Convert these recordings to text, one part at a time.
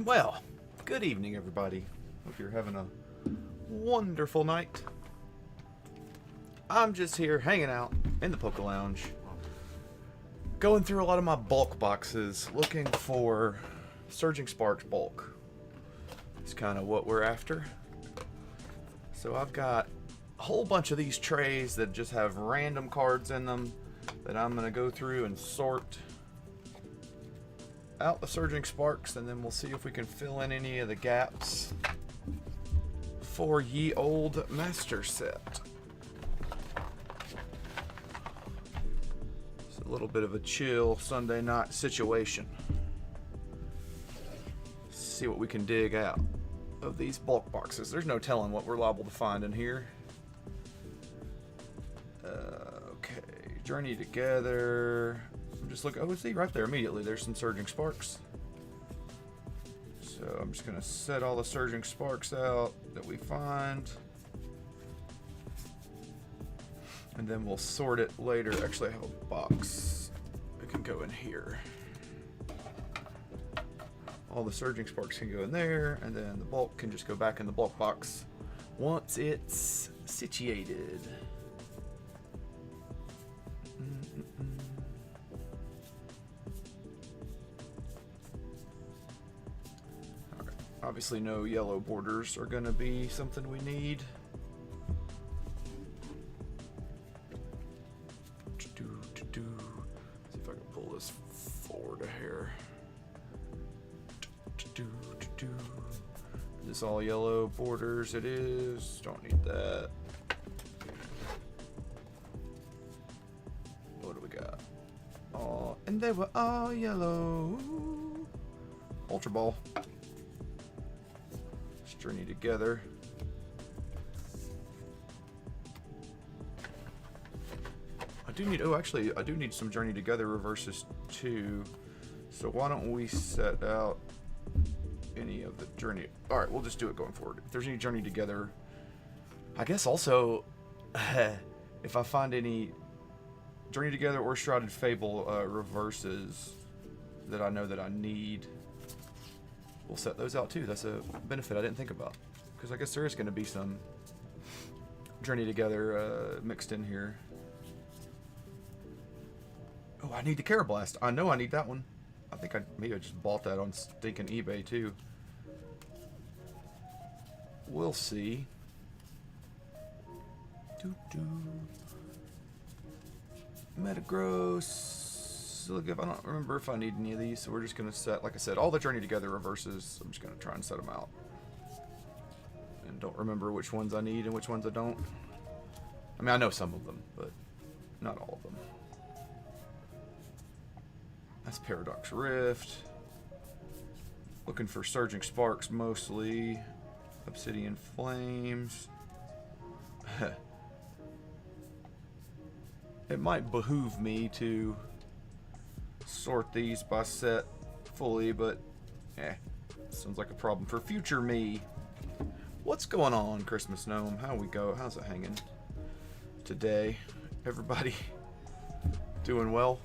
Well, good evening, everybody. Hope you're having a wonderful night. I'm just here hanging out in the Poké Lounge, going through a lot of my bulk boxes, looking for Surging Sparks bulk. It's kind of what we're after. So I've got a whole bunch of these trays that just have random cards in them that I'm going to go through and sort out the Surging Sparks, and then we'll see if we can fill in any of the gaps for ye old master set. It's a little bit of a chill Sunday night situation. See what we can dig out of these bulk boxes. There's no telling what we're liable to find in here. Okay, Journey Together. I'm just looking. Oh, see right there immediately. There's some Surging Sparks. So I'm just gonna set all the Surging Sparks out that we find, and then we'll sort it later. Actually, I have a box. It can go in here. All the Surging Sparks can go in there, and then the bulk can just go back in the bulk box once it's situated. Alright, obviously no yellow borders are going to be something we need. See if I can pull this forward a hair. Is this all yellow borders? It is. Don't need that. What do we got? Oh, and they were all yellow. Ultra Ball. Let's journey together. I do need. Oh, actually, I do need some Journey Together reverses too. So why don't we set out any of the journey? All right, we'll just do it going forward. If there's any Journey Together, I guess also if I find any Journey Together or Shrouded Fable reverses that I know that I need, we'll set those out too. That's a benefit I didn't think about, because I guess there is going to be some Journey Together mixed in here. Oh, I need the Carablast. I know I need that one. I think maybe I just bought that on stinking eBay too. We'll see. Metagross. Look, if I don't remember if I need any of these, so we're just gonna set, like I said, all the Journey Together reverses. I'm just gonna try and set them out, and don't remember which ones I need and which ones I don't. I mean, I know some of them, but not all of them. That's Paradox Rift. Looking for Surging Sparks mostly. Obsidian Flames. It might behoove me to sort these by set fully, but sounds like a problem for future me. What's going on, Christmas Gnome? How we go? How's it hanging today? Everybody doing well?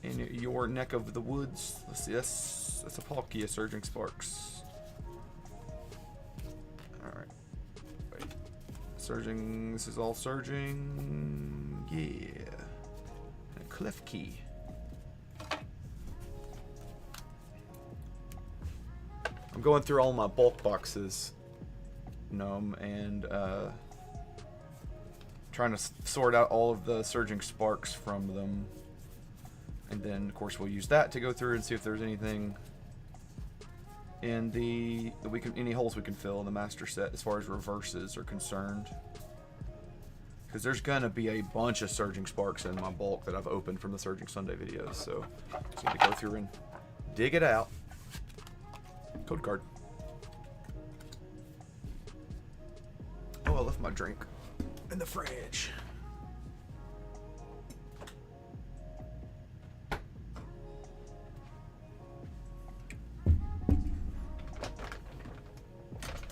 In your neck of the woods. Let's see, that's a Palkia Surging Sparks. Alright. Wait. Surging, this is all surging. Yeah. And a Cliff Key. I'm going through all my bulk boxes, Gnome, and trying to sort out all of the Surging Sparks from them. And then, of course, we'll use that to go through and see if there's anything in any holes we can fill in the master set as far as reverses are concerned. Because there's gonna be a bunch of Surging Sparks in my bulk that I've opened from the Surging Sunday videos, so just need to go through and dig it out. Code card. Oh, I left my drink in the fridge.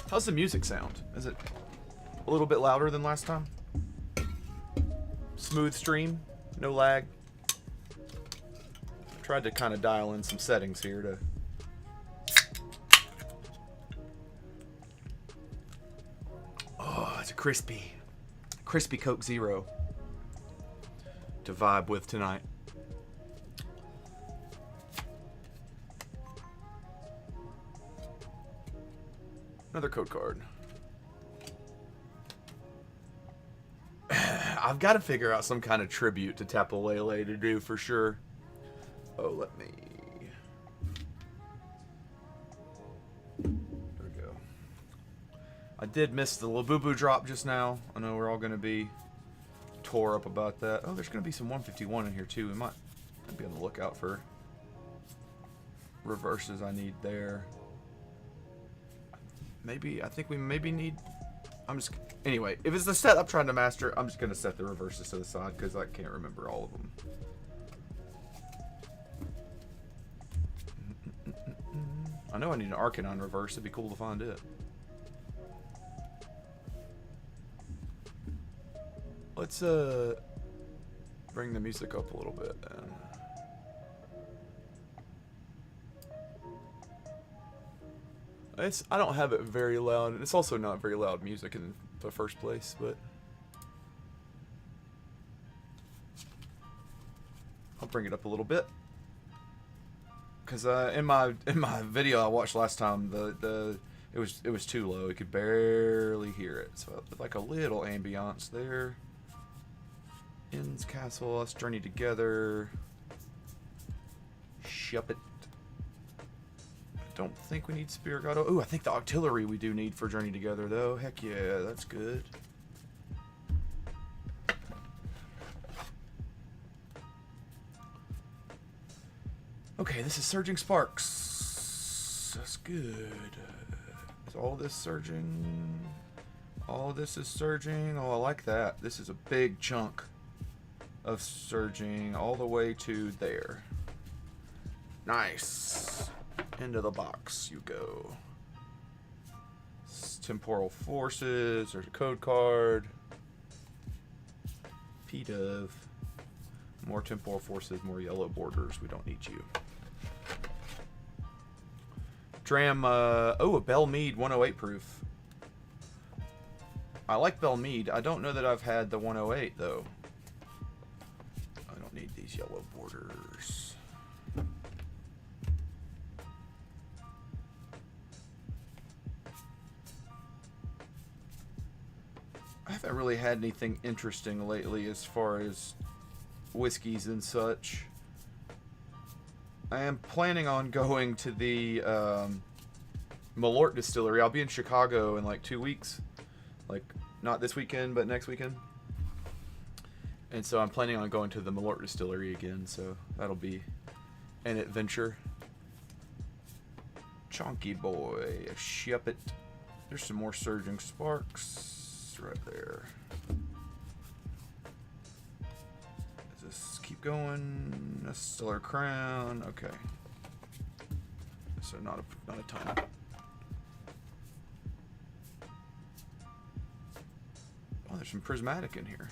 How's the music sound? Is it a little bit louder than last time? Smooth stream, no lag. Tried to kind of dial in some settings here to... Oh, it's a crispy Coke Zero to vibe with tonight. Another code card. I've got to figure out some kind of tribute to Tapu Lele to do for sure. Oh, let me... There we go. I did miss the Labubu drop just now. I know we're all going to be tore up about that. Oh, there's going to be some 151 in here too. We might be on the lookout for reverses I need there. Maybe, I think we maybe need... Anyway, if it's the set I'm trying to master, I'm just going to set the reverses to the side because I can't remember all of them. I know I need an Arcanine reverse. It'd be cool to find it. Let's bring the music up a little bit then. I don't have it very loud, and it's also not very loud music in the first place, but I'll bring it up a little bit. Cause in my video I watched last time, it was too low. You could barely hear it. So like a little ambiance there. In's Castle, us journey together. Shup it. I don't think we need Spirigato. Ooh, I think the Octillery we do need for Journey Together though. Heck yeah, that's good. Okay, this is Surging Sparks. That's good. Is all this surging? All this is surging. Oh, I like that. This is a big chunk of surging all the way to there. Nice. Into the box you go. Temporal Forces. There's a code card. P-Dove. More Temporal Forces, more yellow borders. We don't need you. Dram, oh, a Belmead 108 proof. I like Belmead. I don't know that I've had the 108 though. I don't need these yellow borders. I haven't really had anything interesting lately as far as whiskeys and such. I am planning on going to the Malort distillery. I'll be in Chicago in like 2 weeks. Like, not this weekend, but next weekend. And so I'm planning on going to the Malort distillery again, so that'll be an adventure. Chonky boy, ship it. There's some more Surging Sparks right there. Just keep going. A Stellar Crown. Okay. So not a ton. Oh, there's some prismatic in here.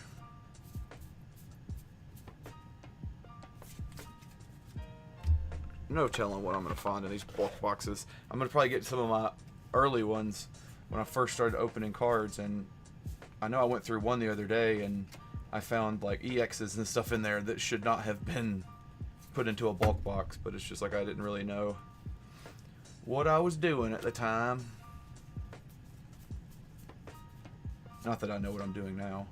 No telling what I'm gonna find in these bulk boxes. I'm gonna probably get some of my early ones when I first started opening cards, and I know I went through one the other day and I found like EXs and stuff in there that should not have been put into a bulk box, but it's just like I didn't really know what I was doing at the time. Not that I know what I'm doing now.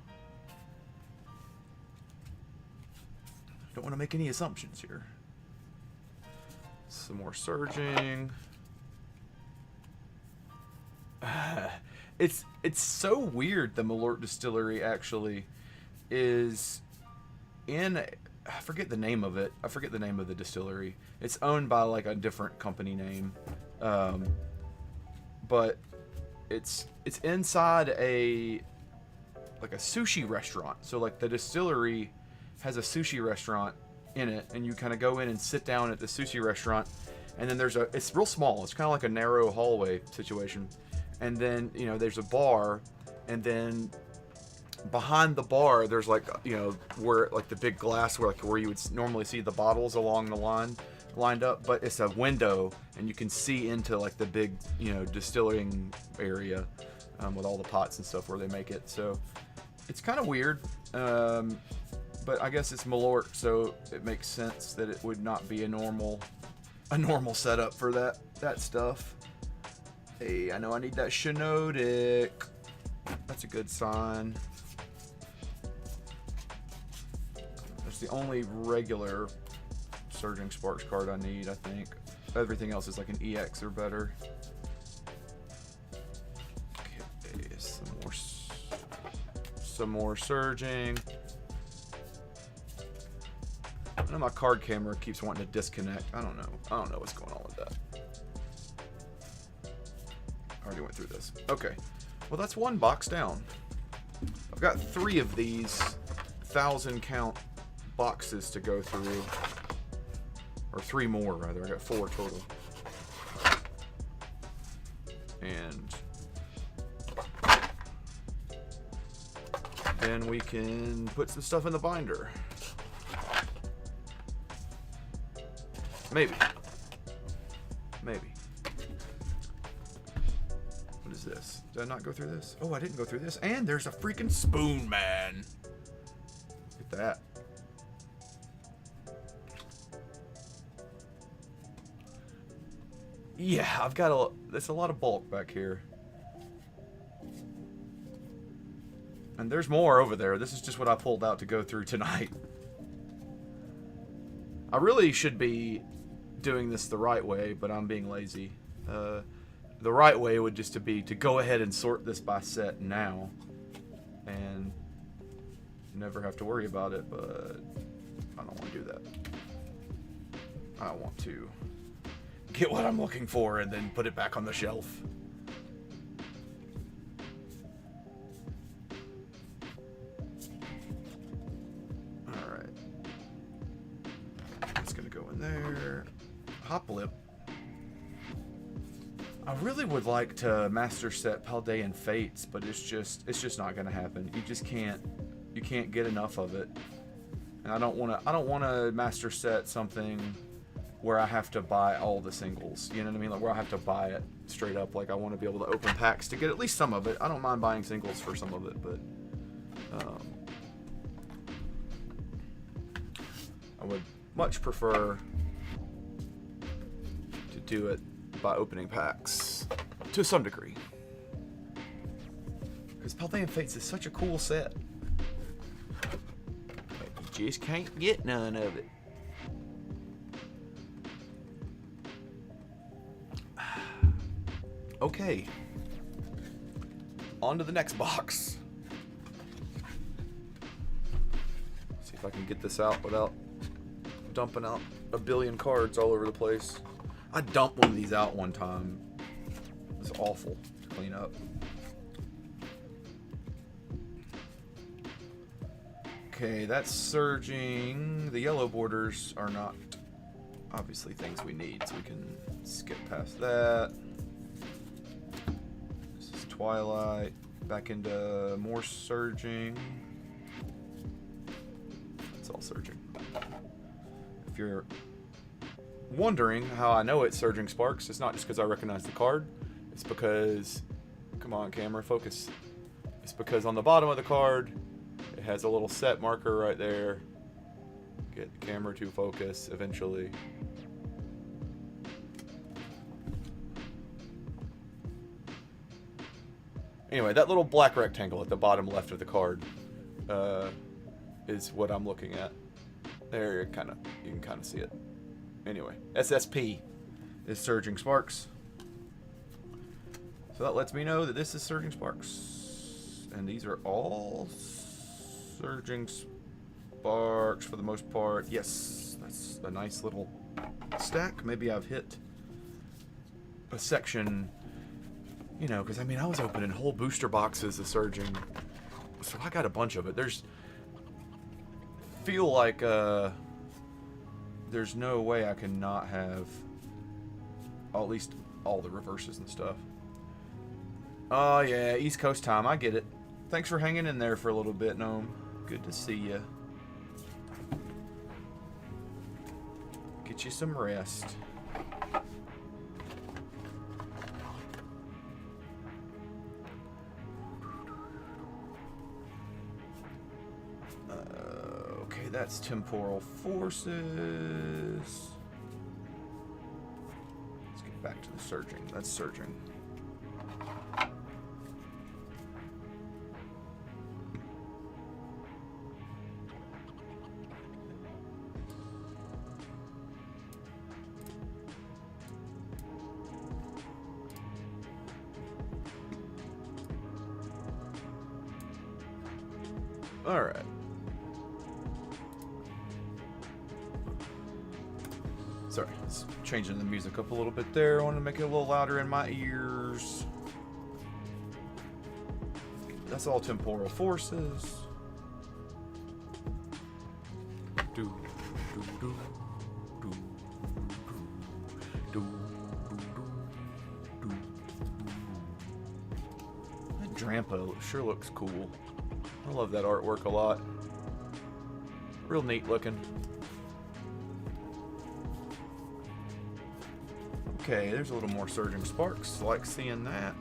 Don't want to make any assumptions here. Some more surging. It's so weird. The Malort distillery actually is in, I forget the name of it. I forget the name of the distillery. It's owned by like a different company name, but it's inside a sushi restaurant. So like the distillery has a sushi restaurant in it, and you kind of go in and sit down at the sushi restaurant, and then it's real small. It's kind of like a narrow hallway situation. And then, you know, there's a bar, and then behind the bar, there's like, you know, where like the big glass where you would normally see the bottles along the line lined up, but it's a window and you can see into like the big, you know, distilling area with all the pots and stuff where they make it. So it's kind of weird, but I guess it's Malort, so it makes sense that it would not be a normal setup for that stuff. Hey, I know I need that Shinodic. That's a good sign. That's the only regular Surging Sparks card I need, I think. Everything else is like an EX or better. Okay, some more Surging. I know my card camera keeps wanting to disconnect. I don't know what's going on with that. I already went through this. Okay. Well, that's one box down. I've got 3 of these 1,000 count boxes to go through. Or 3 more, rather. I got 4 total. And then we can put some stuff in the binder. Maybe. What is this? Did I not go through this? Oh, I didn't go through this. And there's a freaking spoon, man. Look at that. Yeah, I've got there's a lot of bulk back here. And there's more over there. This is just what I pulled out to go through tonight. I really should be doing this the right way, but I'm being lazy. The right way would just be to go ahead and sort this by set now and never have to worry about it, but I don't want to do that. I want to get what I'm looking for and then put it back on the shelf. Alright. It's gonna go in there. Hop Lip. I really would like to master set Paldean Fates, but it's just not gonna happen. You can't get enough of it. And I don't wanna master set something where I have to buy all the singles. You know what I mean? Like where I have to buy it straight up. Like I want to be able to open packs to get at least some of it. I don't mind buying singles for some of it, but I would much prefer to do it by opening packs to some degree. Because Paldean Fates is such a cool set. But you just can't get none of it. Okay. On to the next box. See if I can get this out without dumping out a billion cards all over the place. I dumped one of these out one time. It was awful to clean up. Okay, that's surging. The yellow borders are not obviously things we need, so we can skip past that. This is Twilight. Back into more surging. It's all surging. If you're wondering how I know it's Surging Sparks, it's not just because I recognize the card. It's because, come on camera, focus. It's because on the bottom of the card, it has a little set marker right there. Get the camera to focus eventually. Anyway, that little black rectangle at the bottom left of the card is what I'm looking at. There, you can kind of see it. Anyway, SSP is Surging Sparks. So that lets me know that this is Surging Sparks. And these are all Surging Sparks for the most part. Yes, that's a nice little stack. Maybe I've hit a section, you know, because I mean, I was opening whole booster boxes of Surging. So I got a bunch of it. Feel like there's no way I can not have at least all the reverses and stuff. Oh yeah, East Coast time. I get it. Thanks for hanging in there for a little bit, Gnome. Good to see you. Get you some rest. Okay, that's temporal forces. Let's get back to the surging. That's surging. All right. Sorry, it's changing the music up a little bit there. I want to make it a little louder in my ears. That's all temporal forces. Do, do, do, do, do, do, do. That Drampa sure looks cool. I love that artwork a lot. Real neat looking. Okay, there's a little more surging sparks. Like seeing that.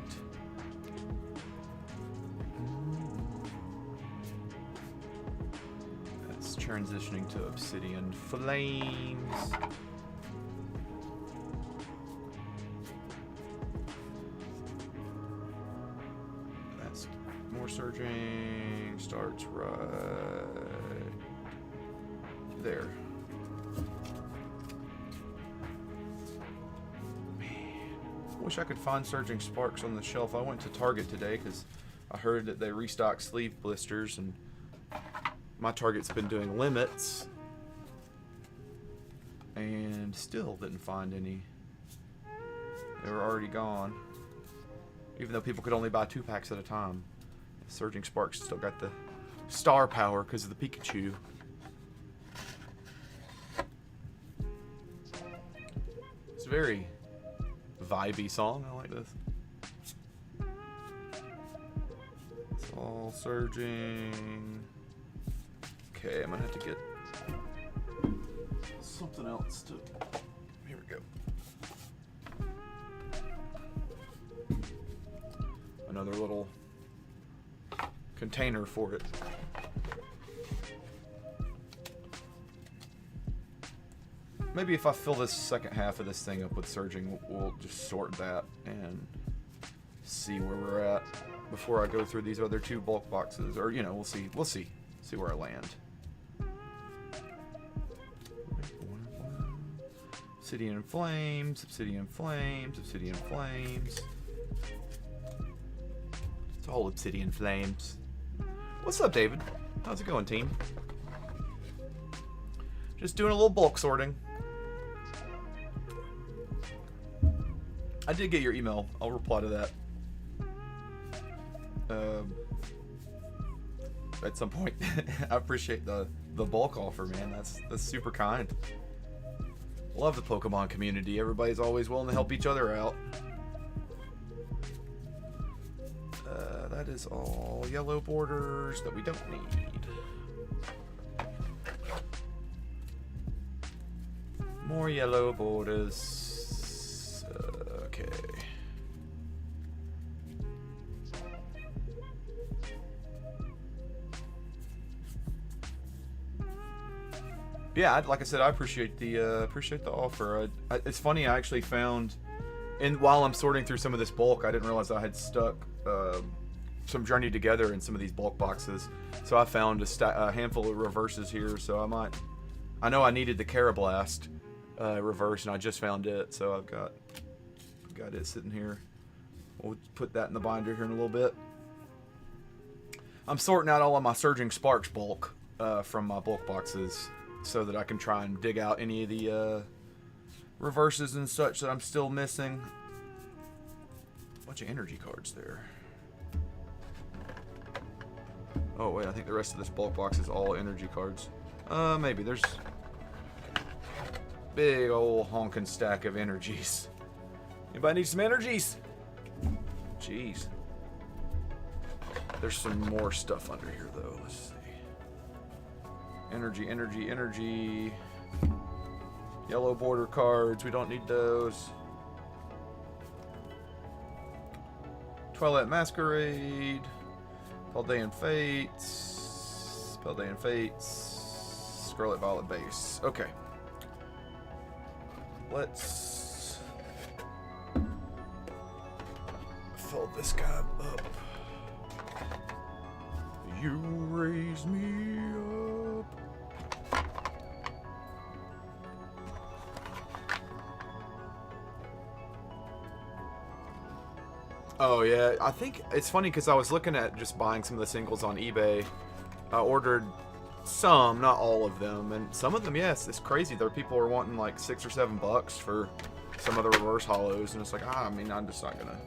That's transitioning to obsidian flames. That's more surging. Starts right there. Wish I could find surging sparks on the shelf. I went to Target today because I heard that they restock sleeve blisters, and my Target's been doing limits and still didn't find any. They were already gone, even though people could only buy 2 packs at a time. Surging sparks still got the star power because of the Pikachu. It's very vibey song. I like this. It's all surging. Okay, I'm gonna have to get something else to. Here we go. Another little container for it. Maybe if I fill this second half of this thing up with surging, we'll just sort that and see where we're at before I go through these other 2 bulk boxes. Or, you know, we'll see. We'll see. See where I land. Obsidian flames, obsidian flames, obsidian flames. It's all obsidian flames. What's up, David? How's it going, team? Just doing a little bulk sorting. I did get your email. I'll reply to that at some point. I appreciate the bulk offer, man. That's super kind. Love the Pokemon community. Everybody's always willing to help each other out. That is all yellow borders that we don't need. More yellow borders. Okay. Yeah, like I said, I appreciate the offer. It's funny. I actually found, and while I'm sorting through some of this bulk, I didn't realize I had stuck some Journey Together in some of these bulk boxes. So I found a handful of reverses here. So I know I needed the Carablast reverse, and I just found it. So I've got it sitting here. We'll put that in the binder here in a little bit. I'm sorting out all of my Surging Sparks bulk from my bulk boxes, so that I can try and dig out any of the reverses and such that I'm still missing. Bunch of energy cards there. Oh wait, I think the rest of this bulk box is all energy cards. Maybe there's big old honking stack of energies. Anybody need some energies? Jeez. There's some more stuff under here, though. Let's see. Energy, energy, energy. Yellow border cards. We don't need those. Twilight Masquerade. Paldean Fates. Paldean Fates. Scarlet Violet Base. Okay. Let's fill this guy up. You raise me up. Oh yeah, I think it's funny because I was looking at just buying some of the singles on eBay. I ordered some, not all of them, and some of them, yes, it's crazy. There are people who are wanting like $6 or $7 for some of the reverse hollows, and it's like, I mean, I'm just not gonna.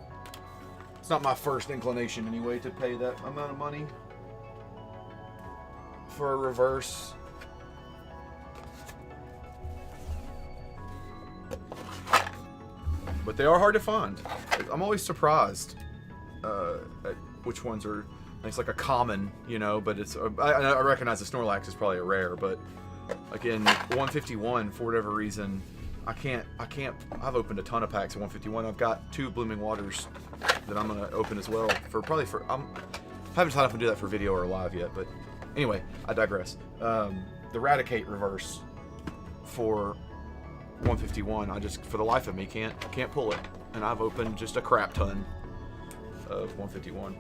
It's not my first inclination anyway to pay that amount of money for a reverse. But they are hard to find. I'm always surprised at which ones are. It's like a common, you know, but it's. I recognize the Snorlax is probably a rare, but like in 151, for whatever reason, I can't. I've opened a ton of packs at 151. I've got 2 Blooming Waters that I'm gonna open as well I haven't decided if I do that for video or live yet, but anyway, I digress. The Raticate reverse for 151, I just, for the life of me, can't pull it, and I've opened just a crap ton of 151.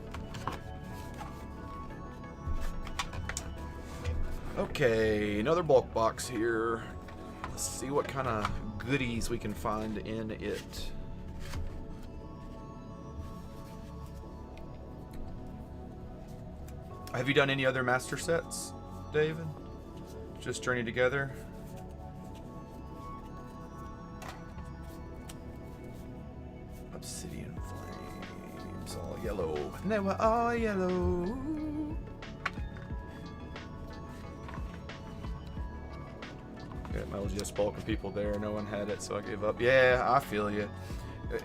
Okay, another bulk box here. Let's see what kind of goodies we can find in it. Have you done any other master sets, David? Just Journey Together? Obsidian Flames, all yellow. They were all yellow. Yeah, I was just bulking people there. No one had it, so I gave up. Yeah, I feel you.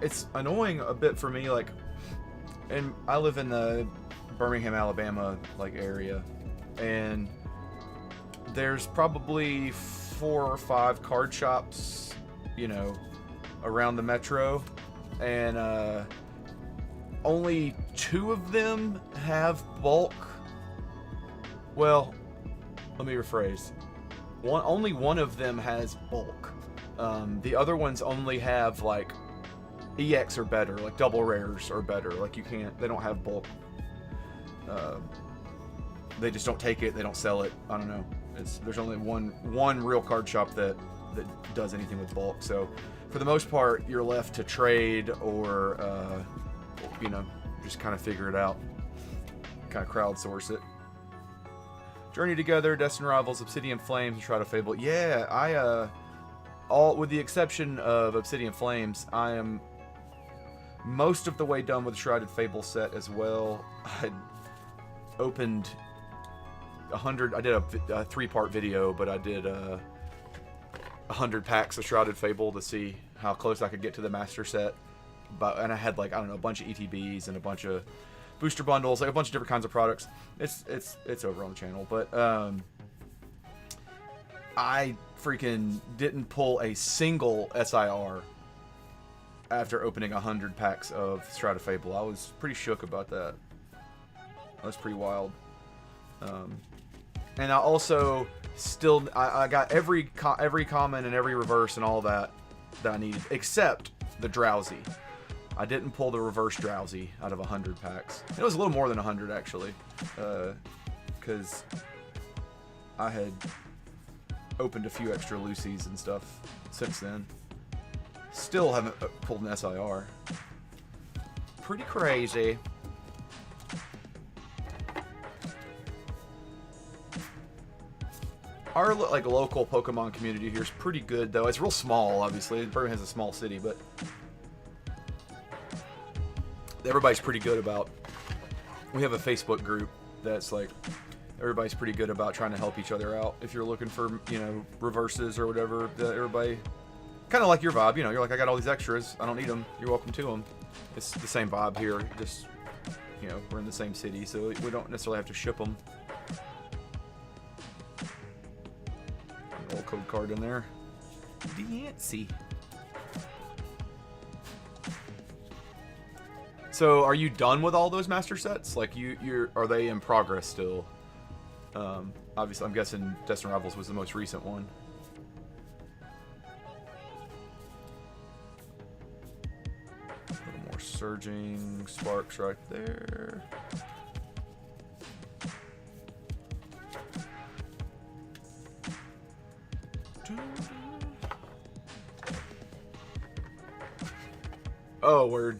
It's annoying a bit for me, like, and I live in the Birmingham, Alabama, like, area, and there's probably 4 or 5 card shops, you know, around the metro, and only 2 of them have bulk. Well, let me rephrase. Only one of them has bulk. The other ones only have like EX or better, like double rares or better. Like they don't have bulk. They just don't take it. They don't sell it. I don't know. There's only one real card shop that does anything with bulk. So for the most part, you're left to trade or you know, just kind of figure it out, kind of crowdsource it. Journey Together, Destined Rivals, Obsidian Flames, and Shroud of Fable. Yeah, all with the exception of Obsidian Flames, I am most of the way done with the Shrouded Fable set as well. I opened 100. I did a 3-part video, but I did 100 packs of Shrouded Fable to see how close I could get to the master set. And I had, like, I don't know, a bunch of ETBs and a bunch of booster bundles, like a bunch of different kinds of products. It's over on the channel, but I freaking didn't pull a single SIR after opening 100 packs of Shroud of Fable. I was pretty shook about that. That was pretty wild. And I also still I got every common and every reverse and all that I needed, except the Drowsy. I didn't pull the reverse Drowsy out of 100 packs. It was a little more than 100 actually, because I had opened a few extra Lucy's and stuff since then. Still haven't pulled an SIR. Pretty crazy. Our like local Pokemon community here is pretty good though. It's real small, obviously. Birmingham has a small city, but everybody's pretty good about. We have a Facebook group that's like everybody's pretty good about trying to help each other out. If you're looking for, you know, reverses or whatever, everybody kind of like your vibe. You know, you're like, I got all these extras. I don't need them. You're welcome to them. It's the same vibe here. Just you know, we're in the same city, so we don't necessarily have to ship them. An old code card in there. Dancy. So, are you done with all those master sets? Like, are they in progress still? Obviously, I'm guessing Destined Rivals was the most recent one. A little more surging sparks right there. Oh, word.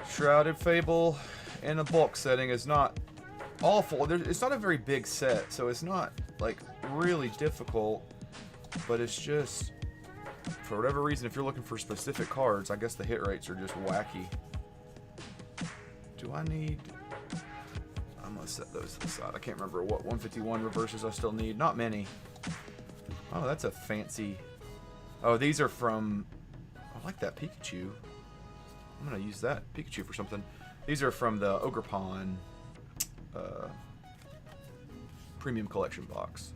Shrouded Fable in a bulk setting is not awful. It's not a very big set, so it's not like really difficult, but it's just, for whatever reason, if you're looking for specific cards, I guess the hit rates are just wacky. Do I need... I'm gonna set those to the side. I can't remember what 151 reverses I still need. Not many. Oh, that's a fancy... Oh, these are from... I like that Pikachu. I'm gonna use that Pikachu for something. These are from the Ogerpon Premium Collection box.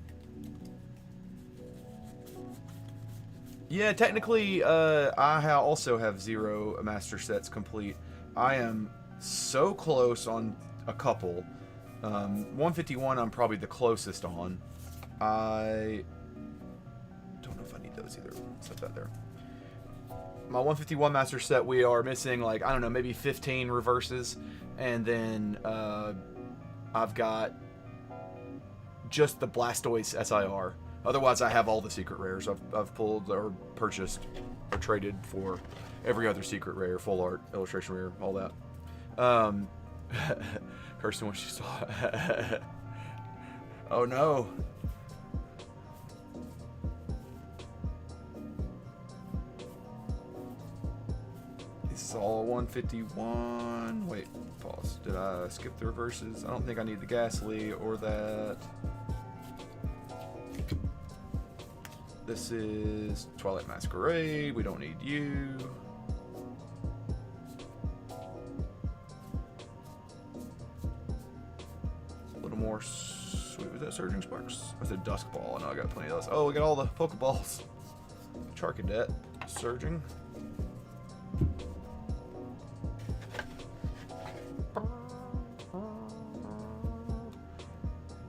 Yeah, technically, I also have 0 master sets complete. I am so close on a couple. 151, I'm probably the closest on. I don't know if I need those either. Set that there. My 151 master set, we are missing, like, I don't know, maybe 15 reverses. And then I've got just the Blastoise SIR. Otherwise, I have all the secret rares. I've pulled or purchased or traded for every other secret rare, full art, illustration rare, all that. Kirsten, when she saw it. Oh no. This is all 151. Wait, pause. Did I skip the reverses? I don't think I need the Ghastly or that. This is Twilight Masquerade. We don't need you. A little more sweet. Was that Surging Sparks? I said Dusk Ball. I know I got plenty of those. Oh, we got all the Pokeballs. Charcadet. Surging.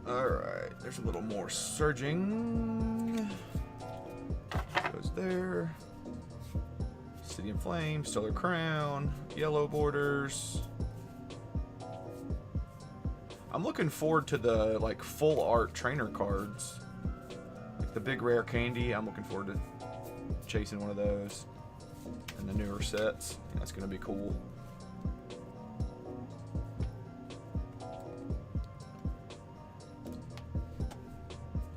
Alright, there's a little more surging. Goes there. City in Flames, Stellar Crown, yellow borders. I'm looking forward to the like full art trainer cards. Like the big rare candy, I'm looking forward to chasing one of those. And the newer sets. That's gonna be cool.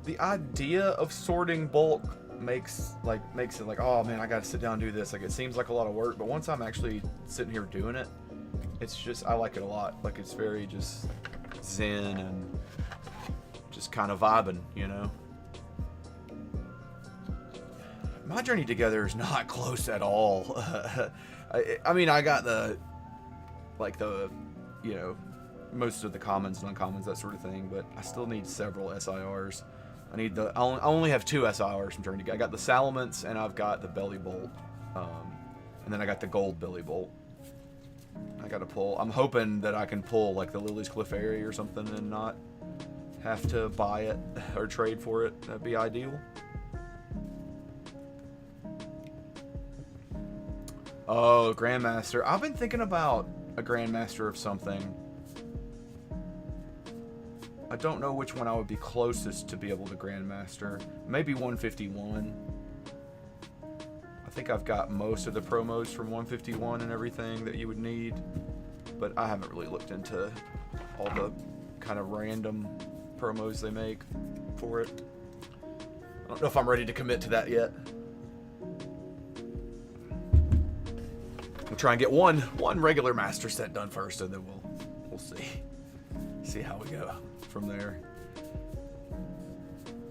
The idea of sorting bulk makes it like, oh man, I gotta sit down and do this. Like, it seems like a lot of work, but once I'm actually sitting here doing it, it's just, I like it a lot. Like, it's very just zen and just kind of vibing, you know? My journey together is not close at all. I mean, I got the, you know, most of the commons, non-commons, that sort of thing, but I still need several SIRs. I only have 2 SIRs from Journey to Get. I got the Salamence and I've got the Belly Bolt. And then I got the gold Belly Bolt. I gotta pull. I'm hoping that I can pull like the Lily's Clefairy or something and not have to buy it or trade for it. That'd be ideal. Oh, Grandmaster. I've been thinking about a Grandmaster of something. I don't know which one I would be closest to be able to Grandmaster. Maybe 151. I think I've got most of the promos from 151 and everything that you would need, but I haven't really looked into all the kind of random promos they make for it. I don't know if I'm ready to commit to that yet. We'll try and get one regular master set done first, and then we'll see how we go from there.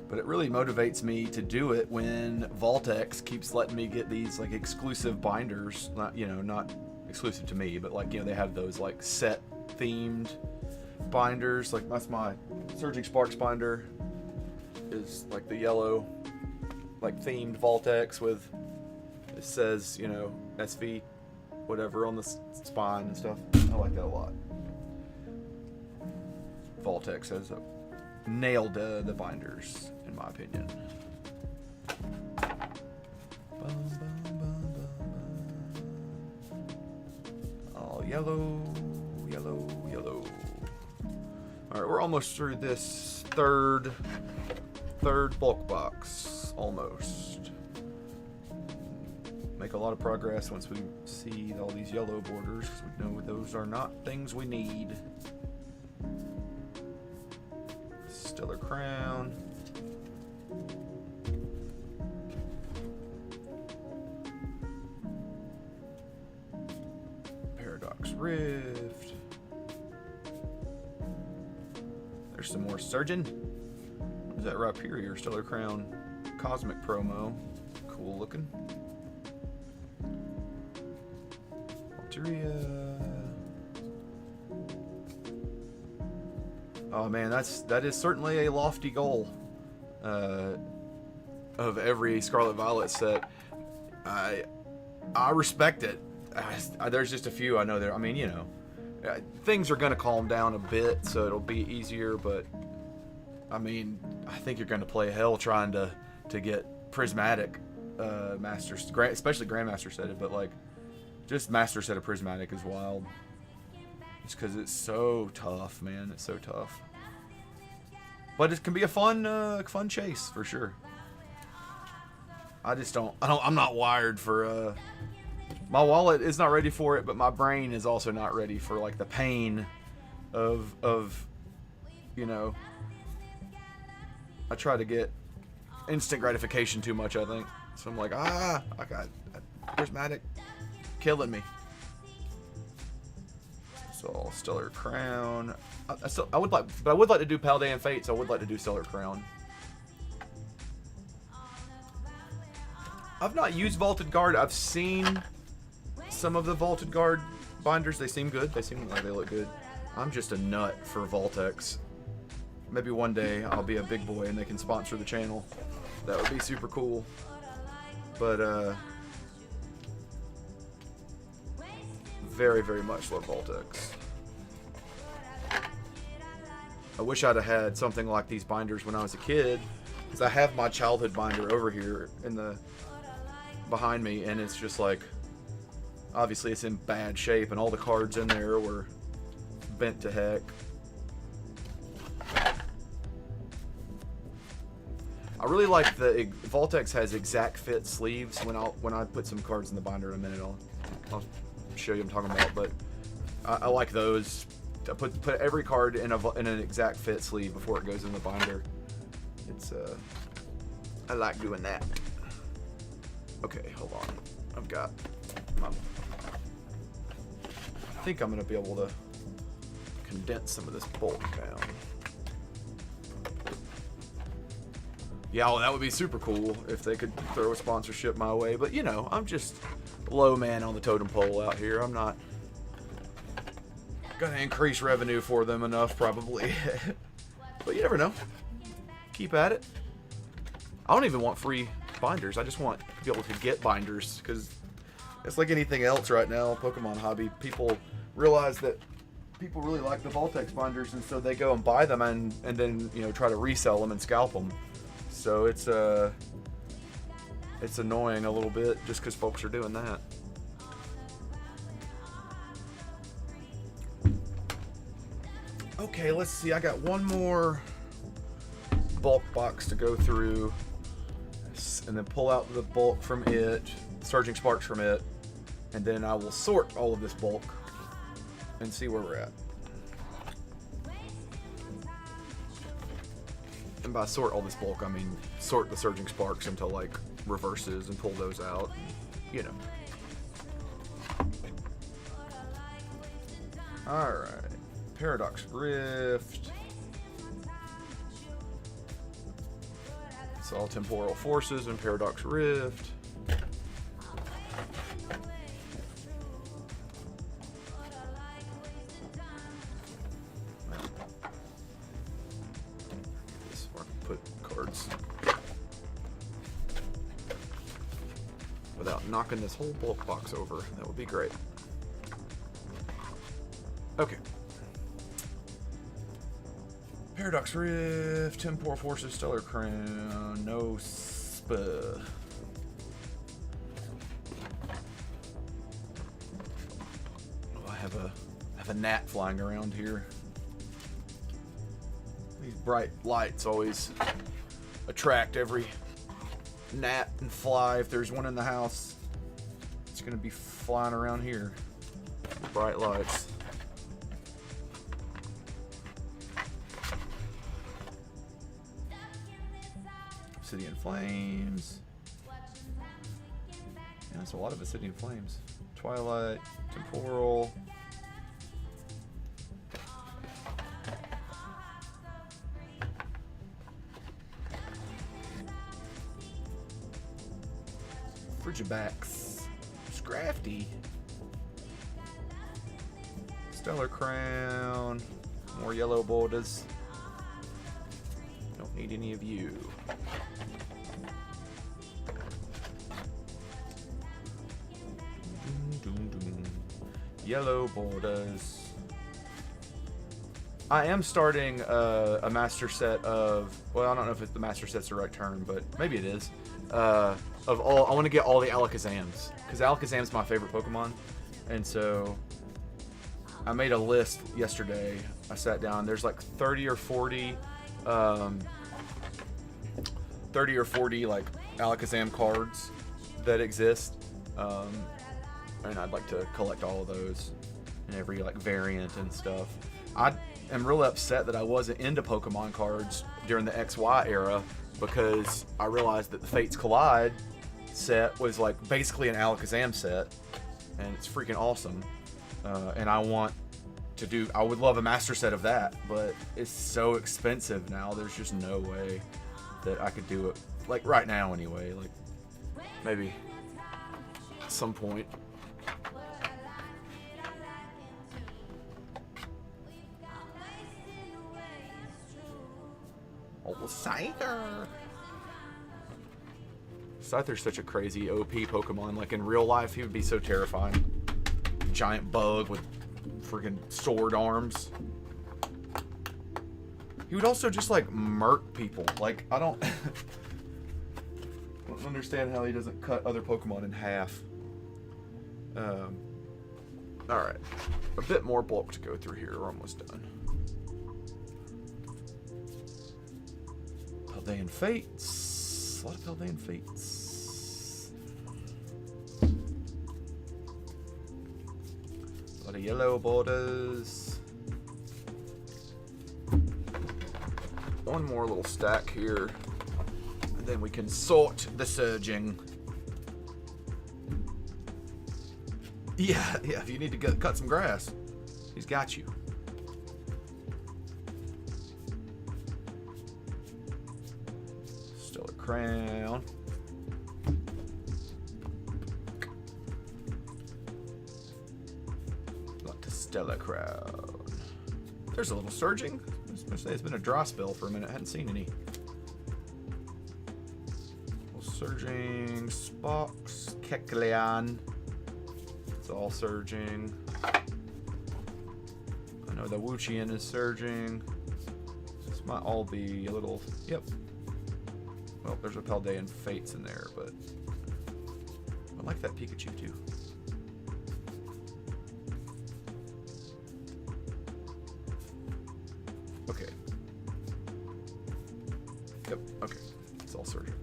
But it really motivates me to do it when Vaultex keeps letting me get these like exclusive binders, not exclusive to me, but like, you know, they have those like set themed binders. Like that's my Surging Sparks binder is like the yellow like themed Voltex with, it says, you know, SV whatever on the spine and stuff. I like that a lot. Voltex has nailed the binders in my opinion. Oh, yellow, yellow, yellow. All right, we're almost through this third bulk box, almost. Make a lot of progress once we see all these yellow borders, because we know those are not things we need. Stellar Crown. Paradox Rift. There's some more Surgeon. What is that right here? Your Stellar Crown Cosmic promo. Cool looking. Alteria. Oh man, that is certainly a lofty goal of every Scarlet Violet set. I respect it. There's just a few I know there. I mean, you know, things are gonna calm down a bit, so it'll be easier. But I mean, I think you're gonna play hell trying to get prismatic masters, especially Grandmaster set. But like, just Master set of prismatic is wild. Just because it's so tough, man. It's so tough. But it can be a fun chase for sure. I'm not wired for. My wallet is not ready for it, but my brain is also not ready for like the pain of you know. I try to get instant gratification too much, I think. So I'm like, I got prismatic killing me. So Stellar Crown. I would like to do Paldean Fates. I would like to do Stellar Crown. I've not used Vaulted Guard. I've seen some of the Vaulted Guard binders. They seem good. They seem like they look good. I'm just a nut for Voltex. Maybe one day I'll be a big boy and they can sponsor the channel. That would be super cool. But very, very much love Voltex. I wish I'd have had something like these binders when I was a kid, because I have my childhood binder over here in the behind me, and it's just like, obviously it's in bad shape, and all the cards in there were bent to heck. I really like the Voltex has exact fit sleeves. When I put some cards in the binder in a minute, I'll show you what I'm talking about. But I like those. I put every card in an exact fit sleeve before it goes in the binder. It's I like doing that. Okay, hold on. I've got my. I think I'm gonna be able to condense some of this bulk down. Yeah, well, that would be super cool if they could throw a sponsorship my way. But you know, I'm just low man on the totem pole out here. I'm not gonna increase revenue for them enough, probably. But you never know. Keep at it. I don't even want free binders. I just want to be able to get binders, because it's like anything else right now, Pokemon hobby. People realize that people really like the Voltex binders, and so they go and buy them and then, you know, try to resell them and scalp them. So it's annoying a little bit just because folks are doing that. Okay, let's see. I got one more bulk box to go through, and then pull out the bulk from it, Surging Sparks from it, and then I will sort all of this bulk and see where we're at. And by sort all this bulk, I mean sort the Surging Sparks into like reverses and pull those out, and, you know. Alright. Paradox Rift. It's all Temporal Forces and Paradox Rift. knocking this whole bulk box over. That would be great. Okay. Paradox Rift, Temporal Forces, Stellar Crown, no spa. Oh, I have a gnat flying around here. These bright lights always attract every gnat and fly. If there's one in the house, it's gonna be flying around here. Bright lights. Obsidian Flames. Yeah, that's a lot of Obsidian Flames. Twilight, Temporal. Frigibacks. Scrafty. Stellar Crown. More yellow borders. Don't need any of you. Yellow borders. I am starting a master set of, well, I don't know if the master set's the right term, but maybe it is. Of all, I want to get all the Alakazams, because Alakazam's my favorite Pokemon, and so I made a list yesterday. I sat down. There's like 30 or 40 like Alakazam cards that exist. And I'd like to collect all of those in every like variant and stuff. I am really upset that I wasn't into Pokemon cards during the XY era, because I realized that the Fates Collide set was like basically an Alakazam set, and it's freaking awesome. And I would love a master set of that, but it's so expensive now. There's just no way that I could do it, like right now anyway. Like maybe at some point. Oh, Scyther! Scyther's such a crazy OP Pokemon. Like in real life, he would be so terrifying. Giant bug with freaking sword arms. He would also just like murk people. Like I don't understand how he doesn't cut other Pokemon in half. Alright. A bit more bulk to go through here. We're almost done. Paldean Fates. A lot of Paldean Fates. A lot of yellow borders. One more little stack here. And then we can sort the surging. Yeah, if you need to cut some grass, he's got you. Stellar Crown. Got to Stellar Crown. There's a little surging. I was gonna say it's been a dry spell for a minute. I hadn't seen any. Surging, SPARKS, Kecleon. It's all surging. I know the Wuchian is surging. This might all be a little. Yep. Well, there's a Paldean Fates in there, but I like that Pikachu too. Okay. Yep. Okay. It's all surging.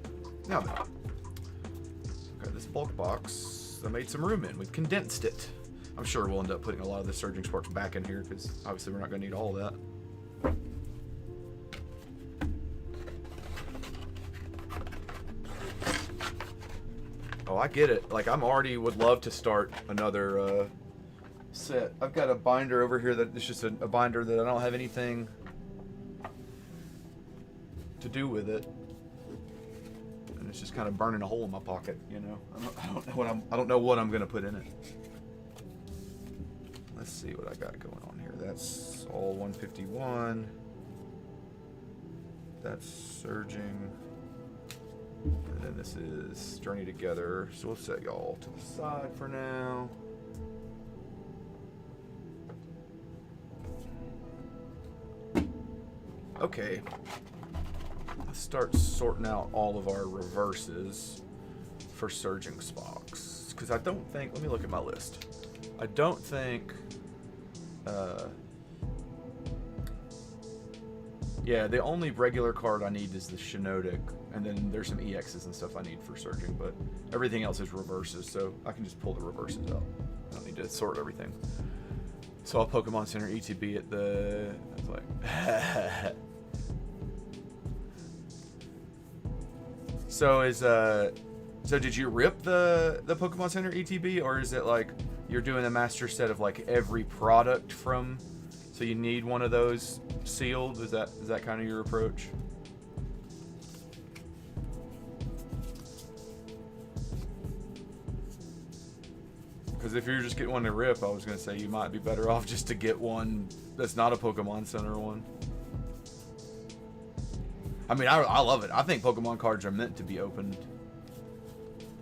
Now then. Okay, this bulk box. I made some room in. We've condensed it. I'm sure we'll end up putting a lot of the surging sparks back in here, because obviously we're not going to need all of that. Oh, I get it. Like, I'm already would love to start another set. I've got a binder over here that it's just a binder that I don't have anything to do with it. It's just kind of burning a hole in my pocket, you know. I don't know what I'm gonna put in it. Let's see what I got going on here. That's all 151. That's surging. And then this is Journey Together. So we'll set y'all to the side for now. Okay. Let's start sorting out all of our reverses for Surging Sparks. Because I don't think... Let me look at my list. I don't think... yeah, the only regular card I need is the Shinodic, and then there's some EXs and stuff I need for Surging, but everything else is reverses, so I can just pull the reverses out. I don't need to sort everything. So I'll Pokemon Center ETB at the... I was like... So is, so did you rip the Pokemon Center ETB, or is it like you're doing a master set of like every product from... So you need one of those sealed? Is that kind of your approach? Because if you're just getting one to rip, I was going to say you might be better off just to get one that's not a Pokemon Center one. I mean, I love it. I think Pokemon cards are meant to be opened.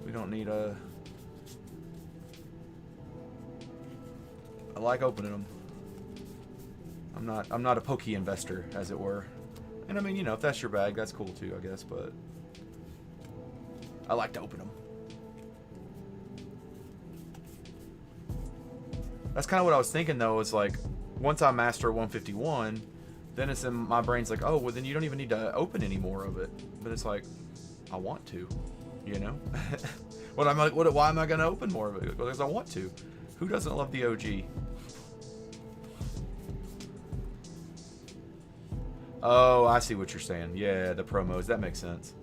We don't need a... I like opening them. I'm not a Poké investor, as it were. And I mean, you know, if that's your bag, that's cool too, I guess, but I like to open them. That's kind of what I was thinking, though, is like, once I master 151, then it's in my brain's like, oh, well, then you don't even need to open any more of it. But it's like, I want to, you know? Why am I going to open more of it? Because I want to. Who doesn't love the OG? Oh, I see what you're saying. Yeah, the promos. That makes sense.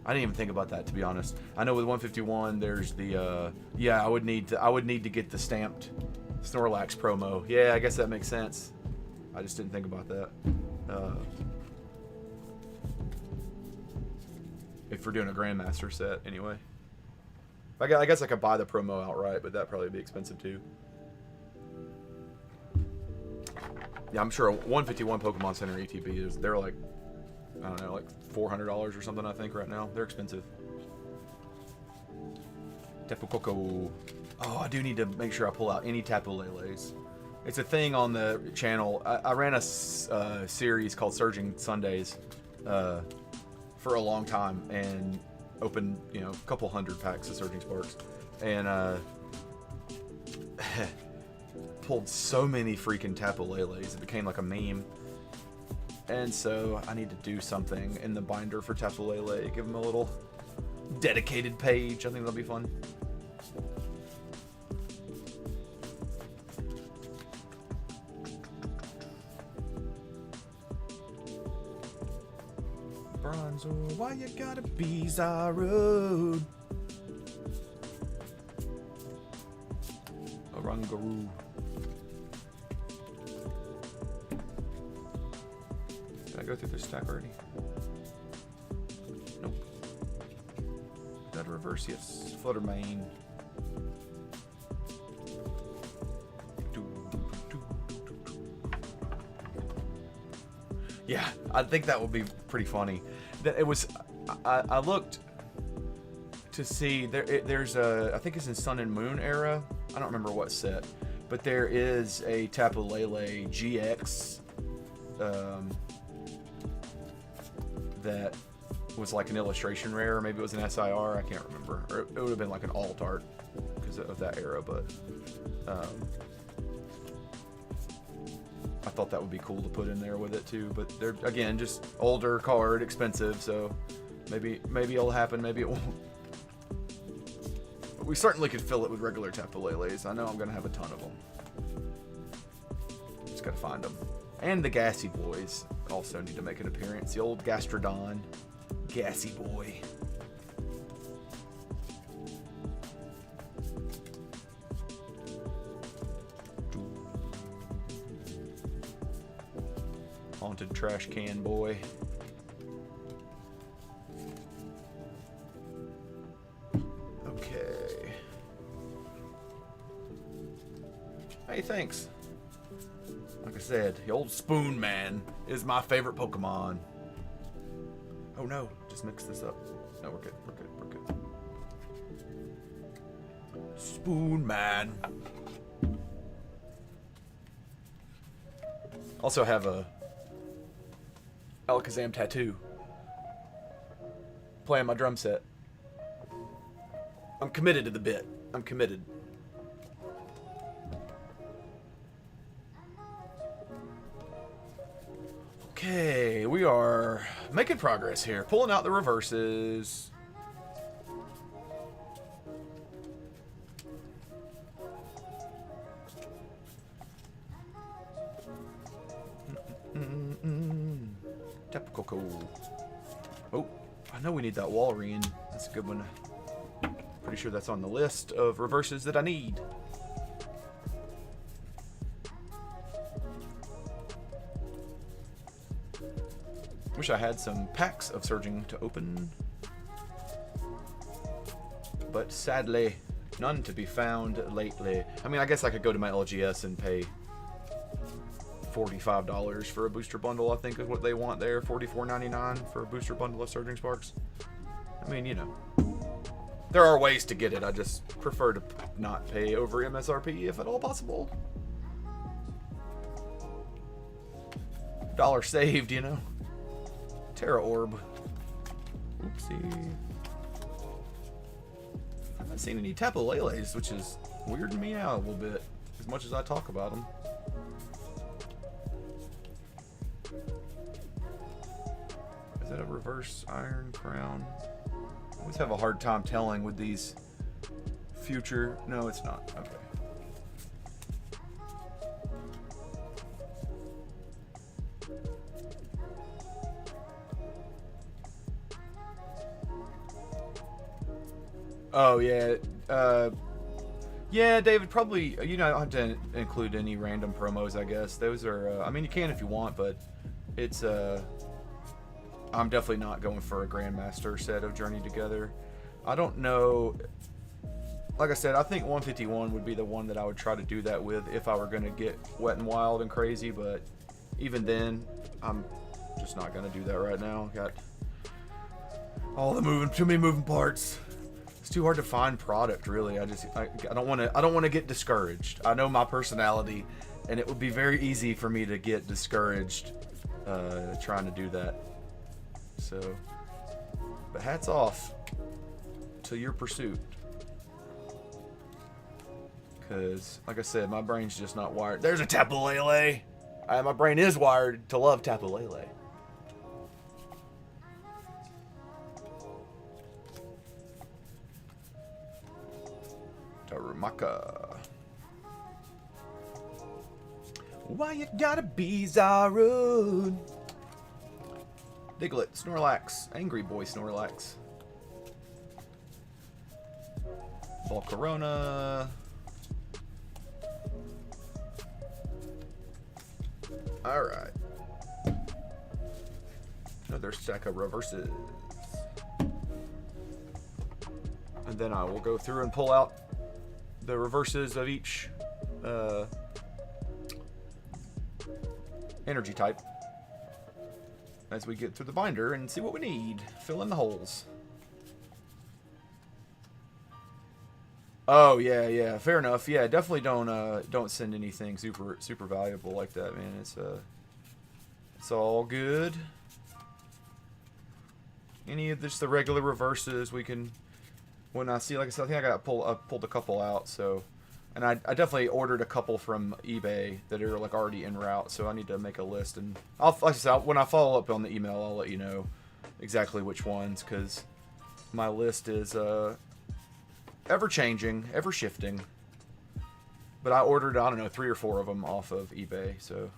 I didn't even think about that, to be honest. I know with 151, there's the yeah, I would need to get the stamped Snorlax promo. Yeah, I guess that makes sense. I just didn't think about that. If we're doing a Grandmaster set, anyway. I guess I could buy the promo outright, but that'd probably be expensive too. Yeah, I'm sure a 151 Pokemon Center ETB they're like, I don't know, like $400 or something, I think, right now. They're expensive. Tapu Koko. Oh, I do need to make sure I pull out any Tapu Leles. It's a thing on the channel. I ran a series called Surging Sundays for a long time and opened, you know, a couple hundred packs of Surging Sparks. And pulled so many freaking Tapu Leles, it became like a meme. And so I need to do something in the binder for Tapu Lele, give him a little dedicated page. I think that'll be fun. Bronzor, why you gotta be Zarude? Orangaroo. Did I go through this stack already? Nope. Is that a reverse? Yes. Fluttermane. Yeah, I think that would be pretty funny. It was. I looked to see there's a. I think it's in Sun and Moon era. I don't remember what set, but there is a Tapu Lele GX that was like an illustration rare. Maybe it was an SIR. I can't remember. Or it would have been like an alt art because of that era. But I thought that would be cool to put in there with it too. But they're, again, just older card, expensive. So maybe it'll happen. Maybe it won't. But we certainly could fill it with regular Tapu Leles. I know I'm gonna have a ton of them. Just gotta find them. And the Gassy Boys also need to make an appearance. The old Gastrodon, Gassy Boy. Haunted Trash Can Boy. Okay. Hey, thanks. Like I said, the old Spoon Man is my favorite Pokemon. Oh no. just mix this up. No, we're good. We're good. We're good. Spoon Man. Also have a Alakazam tattoo. Playing my drum set. I'm committed to the bit. I'm committed. Okay, we are making progress here. Pulling out the reverses. Tapu Koko. Oh, I know we need that Walrein. That's a good one. Pretty sure that's on the list of reverses that I need. Wish I had some packs of Surging to open. But sadly, none to be found lately. I mean, I guess I could go to my LGS and pay $45 for a booster bundle, I think is what they want there. $44.99 for a booster bundle of Surging Sparks. I mean, you know. There are ways to get it. I just prefer to not pay over MSRP if at all possible. Dollar saved, you know. Terra Orb. Oopsie. I haven't seen any Tapu Leles, which is weirding me out a little bit, as much as I talk about them. Is that a reverse Iron Crown? I always have a hard time telling with these future... No, it's not. Okay. Oh, yeah. Yeah, David, probably... You know, I don't have to include any random promos, I guess. Those are... I mean, you can if you want, but it's... I'm definitely not going for a Grandmaster set of Journey Together. I don't know. Like I said, I think 151 would be the one that I would try to do that with if I were going to get Wet and Wild and crazy. But even then, I'm just not going to do that right now. Got all the too many moving parts. It's too hard to find product, really. I don't want to get discouraged. I know my personality, and it would be very easy for me to get discouraged trying to do that. So, but hats off to your pursuit. Because, like I said, my brain's just not wired. There's a Tapu Lele! My brain is wired to love Tapu Lele. Darumaka. Why you gotta be Zarude? Diglett, Snorlax, Angry Boy Snorlax. Volcarona. Alright. Another stack of reverses. And then I will go through and pull out the reverses of each energy type as we get through the binder and see what we need. Fill in the holes. Oh yeah, fair enough. Yeah, definitely don't send anything super valuable like that, man. It's all good. Any of just the regular reverses we can. When I see, like I said, I think I pulled a couple out. So, and I definitely ordered a couple from eBay that are like already en route. So I need to make a list, and like I said, when I follow up on the email, I'll let you know exactly which ones, because my list is ever changing, ever shifting. But I ordered, I don't know, 3 or 4 of them off of eBay. So.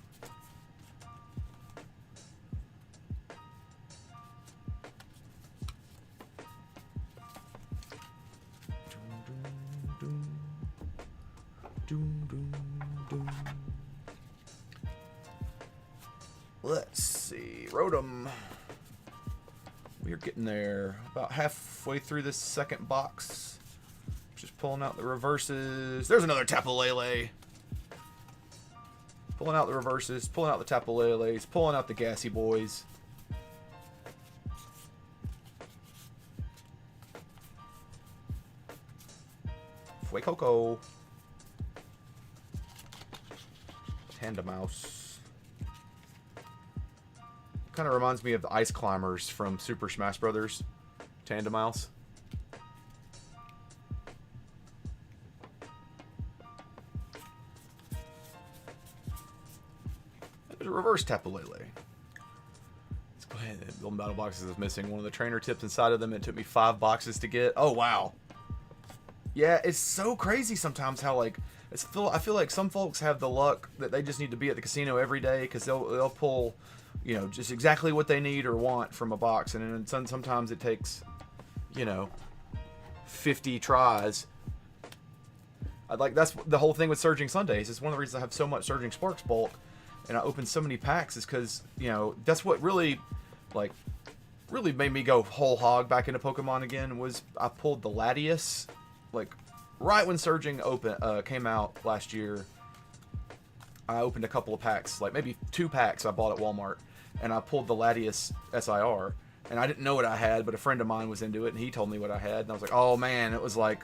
Let's see, Rotom. We're getting there. About halfway through this second box. Just pulling out the reverses. There's another Tapu Lele. Pulling out the reverses, pulling out the Tapu Leles, pulling out the Gassy Boys. Fuecoco. Tandemouse. Kind of reminds me of the ice climbers from Super Smash Brothers. Tandemouse. There's a reverse Tapu Lele. Let's go ahead. The little battle boxes is missing one of the trainer tips inside of them. It took me 5 boxes to get. Oh, wow. Yeah, it's so crazy sometimes how, like, I feel like some folks have the luck that they just need to be at the casino every day because they'll pull, you know, just exactly what they need or want from a box. And then sometimes it takes, you know, 50 tries. That's the whole thing with Surging Sundays. It's one of the reasons I have so much Surging Sparks bulk and I open so many packs is because, you know, that's what really made me go whole hog back into Pokemon again was I pulled the Latias, like, right when Surging came out last year. I opened a couple of packs, like maybe 2 packs I bought at Walmart, and I pulled the Latias SIR, and I didn't know what I had, but a friend of mine was into it, and he told me what I had, and I was like, oh man, it was like,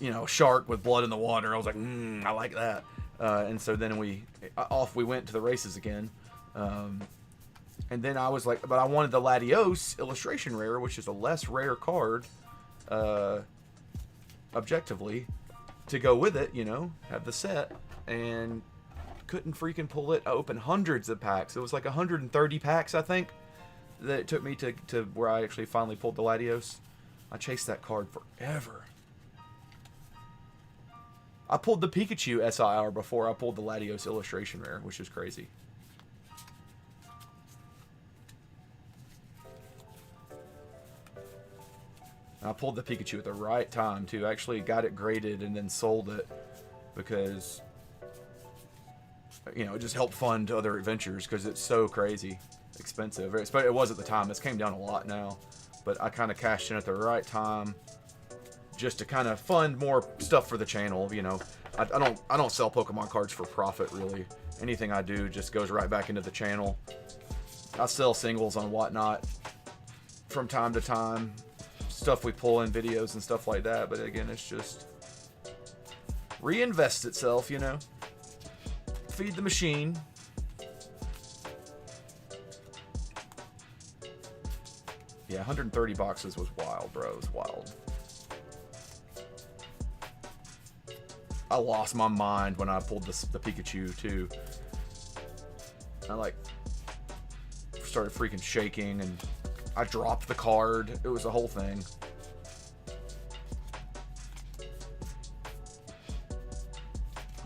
you know, shark with blood in the water. I was like, I like that. And so then we went to the races again. And then I was like, but I wanted the Latios illustration rare, which is a less rare card, objectively, to go with it, you know, have the set, and couldn't freaking pull it. I opened hundreds of packs. It was like 130 packs, I think, that it took me to where I actually finally pulled the Latios. I chased that card forever. I pulled the Pikachu SIR before I pulled the Latios illustration rare, which is crazy. And I pulled the Pikachu at the right time, too. I actually got it graded and then sold it because, you know, it just helped fund other adventures because it's so crazy expensive. It was at the time. It's came down a lot now. But I kind of cashed in at the right time just to kind of fund more stuff for the channel, you know. I don't sell Pokemon cards for profit, really. Anything I do just goes right back into the channel. I sell singles on Whatnot from time to time. Stuff we pull in videos and stuff like that, but again, it's just reinvest itself, you know. Feed the machine. Yeah, 130 boxes was wild, bro. It was wild. I lost my mind when I pulled the Pikachu, too. I, like, started freaking shaking, and I dropped the card. It was a whole thing.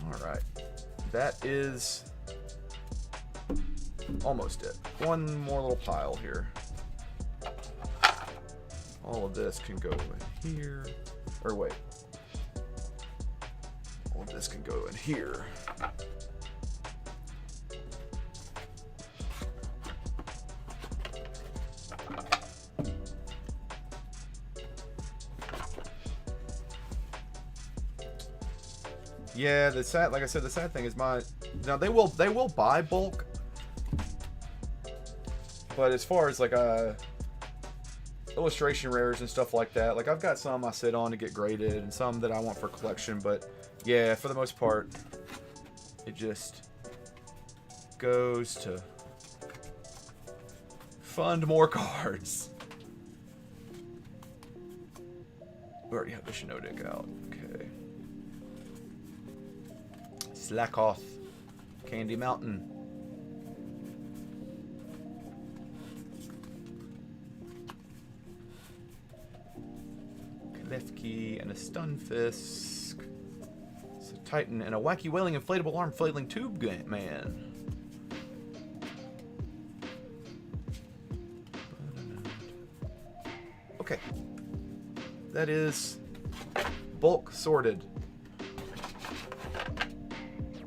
Alright. That is almost it. One more little pile here. All of this can go in here. Or wait. All of this can go in here. Yeah, like I said, the sad thing is now they will buy bulk, but as far as like illustration rares and stuff like that, like I've got some I sit on to get graded and some that I want for collection, but yeah, for the most part, it just goes to fund more cards. We already have the Shiinotic out. Okay. Slackoth. Candy Mountain. Klefki and a Stunfisk. It's a Titan and a Wacky Wailing Inflatable Arm Flailing Tube Man. Okay. That is bulk sorted.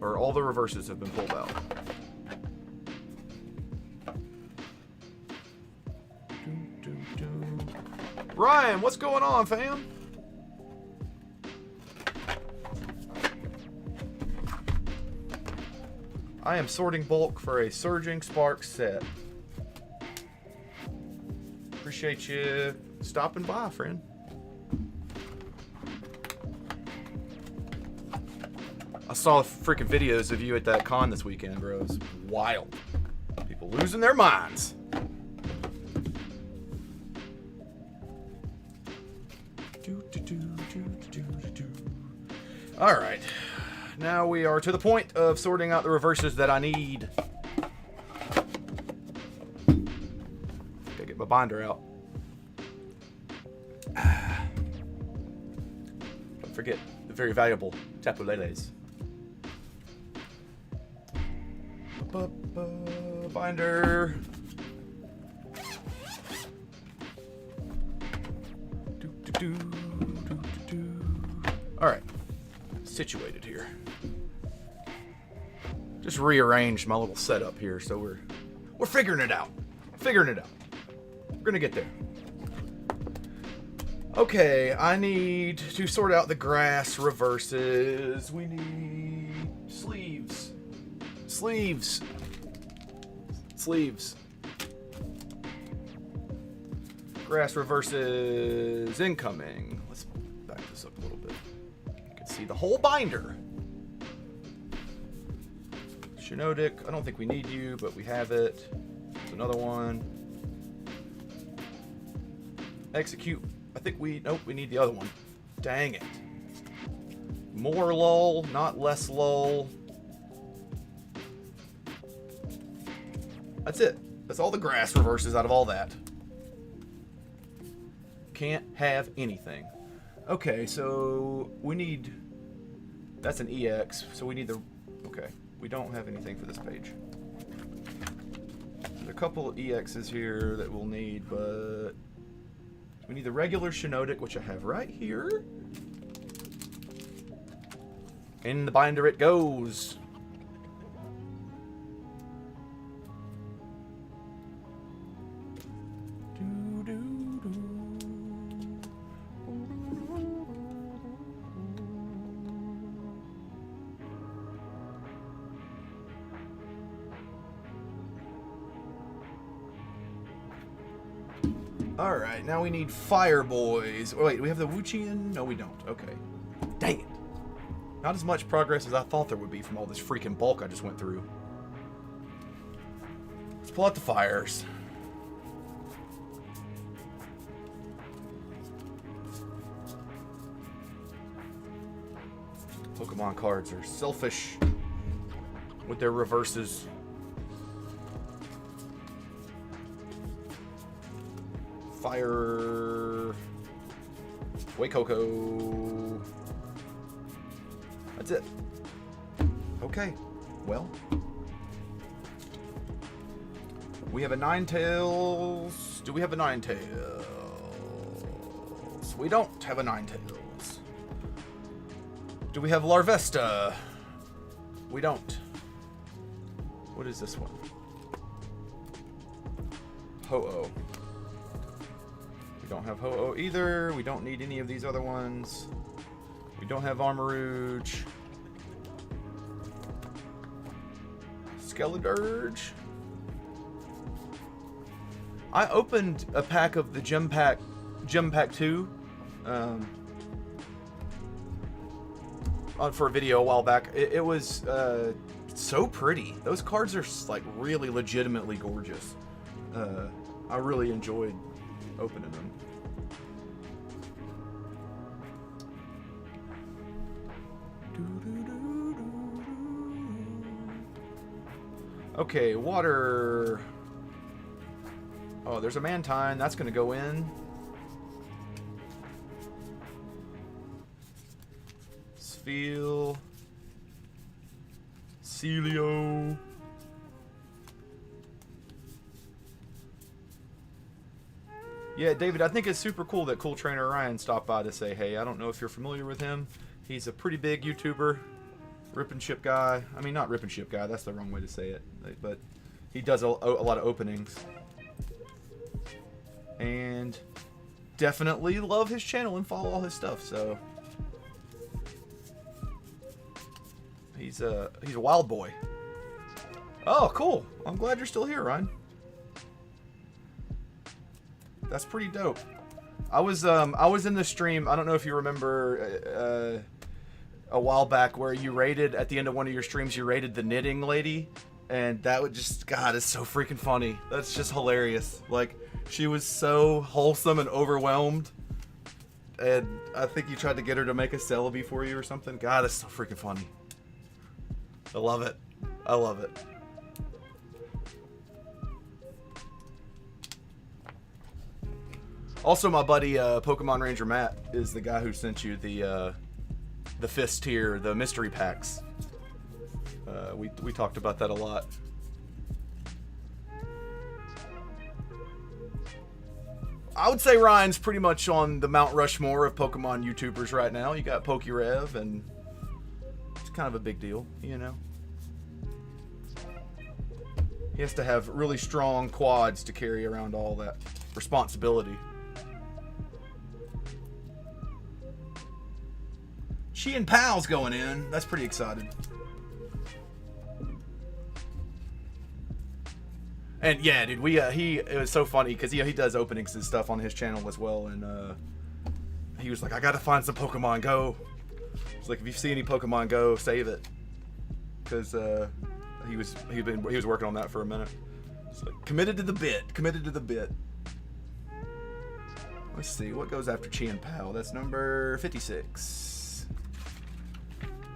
Or all the reverses have been pulled out. Ryan, what's going on, fam? I am sorting bulk for a Surging Sparks set. Appreciate you stopping by, friend. I saw freaking videos of you at that con this weekend, bro. It was wild. People losing their minds. Alright. Now we are to the point of sorting out the reverses that I need. Gotta get my binder out. Don't forget the very valuable Tapu Leles. Binder. Alright. Situated here. Just rearranged my little setup here, so we're figuring it out. We're gonna get there. Okay, I need to sort out the grass reverses. We need sleeves. Grass reverses incoming. Let's back this up a little bit. You can see the whole binder. Shinodic, I don't think we need you, but we have it. There's another one. Execute. I think nope, we need the other one. Dang it. More lull, not less lull. That's it. That's all the grass reverses out of all that. Can't have anything. Okay, so we need... That's an EX, so we need the... Okay, we don't have anything for this page. There's a couple of EXs here that we'll need, but... We need the regular Shinodic, which I have right here. In the binder it goes. Alright, now we need Fire Boys. Oh, wait, do we have the Wuchian? No, we don't. Okay. Dang it. Not as much progress as I thought there would be from all this freaking bulk I just went through. Let's pull out the fires. Pokemon cards are selfish with their reverses. Fire. Wacoco. That's it. Okay. Well. We have a Ninetales. Do we have a Ninetales? We don't have a Ninetales. Do we have Larvesta? We don't. What is this one? Ho-Oh. We don't have Ho-Oh either. We don't need any of these other ones. We don't have Armarouge. Skeledirge. I opened a pack of the Gem Pack 2 for a video a while back. It was so pretty. Those cards are like really legitimately gorgeous. I really enjoyed opening them. Okay, water. Oh, there's a Mantine. That's going to go in. Spheal. Celio. Yeah, David, I think it's super cool that Cool Trainer Ryan stopped by to say, hey, I don't know if you're familiar with him. He's a pretty big YouTuber. Rip and ship guy. I mean, not rip and ship guy. That's the wrong way to say it. But he does a lot of openings. And definitely love his channel and follow all his stuff. So he's a wild boy. Oh, cool. I'm glad you're still here, Ryan. That's pretty dope. I was in the stream. I don't know if you remember. a while back where you rated, at the end of one of your streams, you rated the knitting lady. And that would just, God, it's so freaking funny. That's just hilarious. Like, she was so wholesome and overwhelmed. And I think you tried to get her to make a Celebi for you or something. God, it's so freaking funny. I love it. I love it. Also, my buddy Pokemon Ranger Matt is the guy who sent you the fist tier, the mystery packs. We talked about that a lot. I would say Ryan's pretty much on the Mount Rushmore of Pokemon YouTubers right now. You got PokeRev, and it's kind of a big deal, you know. He has to have really strong quads to carry around all that responsibility. She and Pal's going in. That's pretty exciting. And yeah, dude, it was so funny because he does openings and stuff on his channel as well, and he was like, I gotta find some Pokemon Go. He's like, if you see any Pokemon Go, save it, because he was working on that for a minute. It's like, committed to the bit. Let's see what goes after Chi and Pal. That's number 56.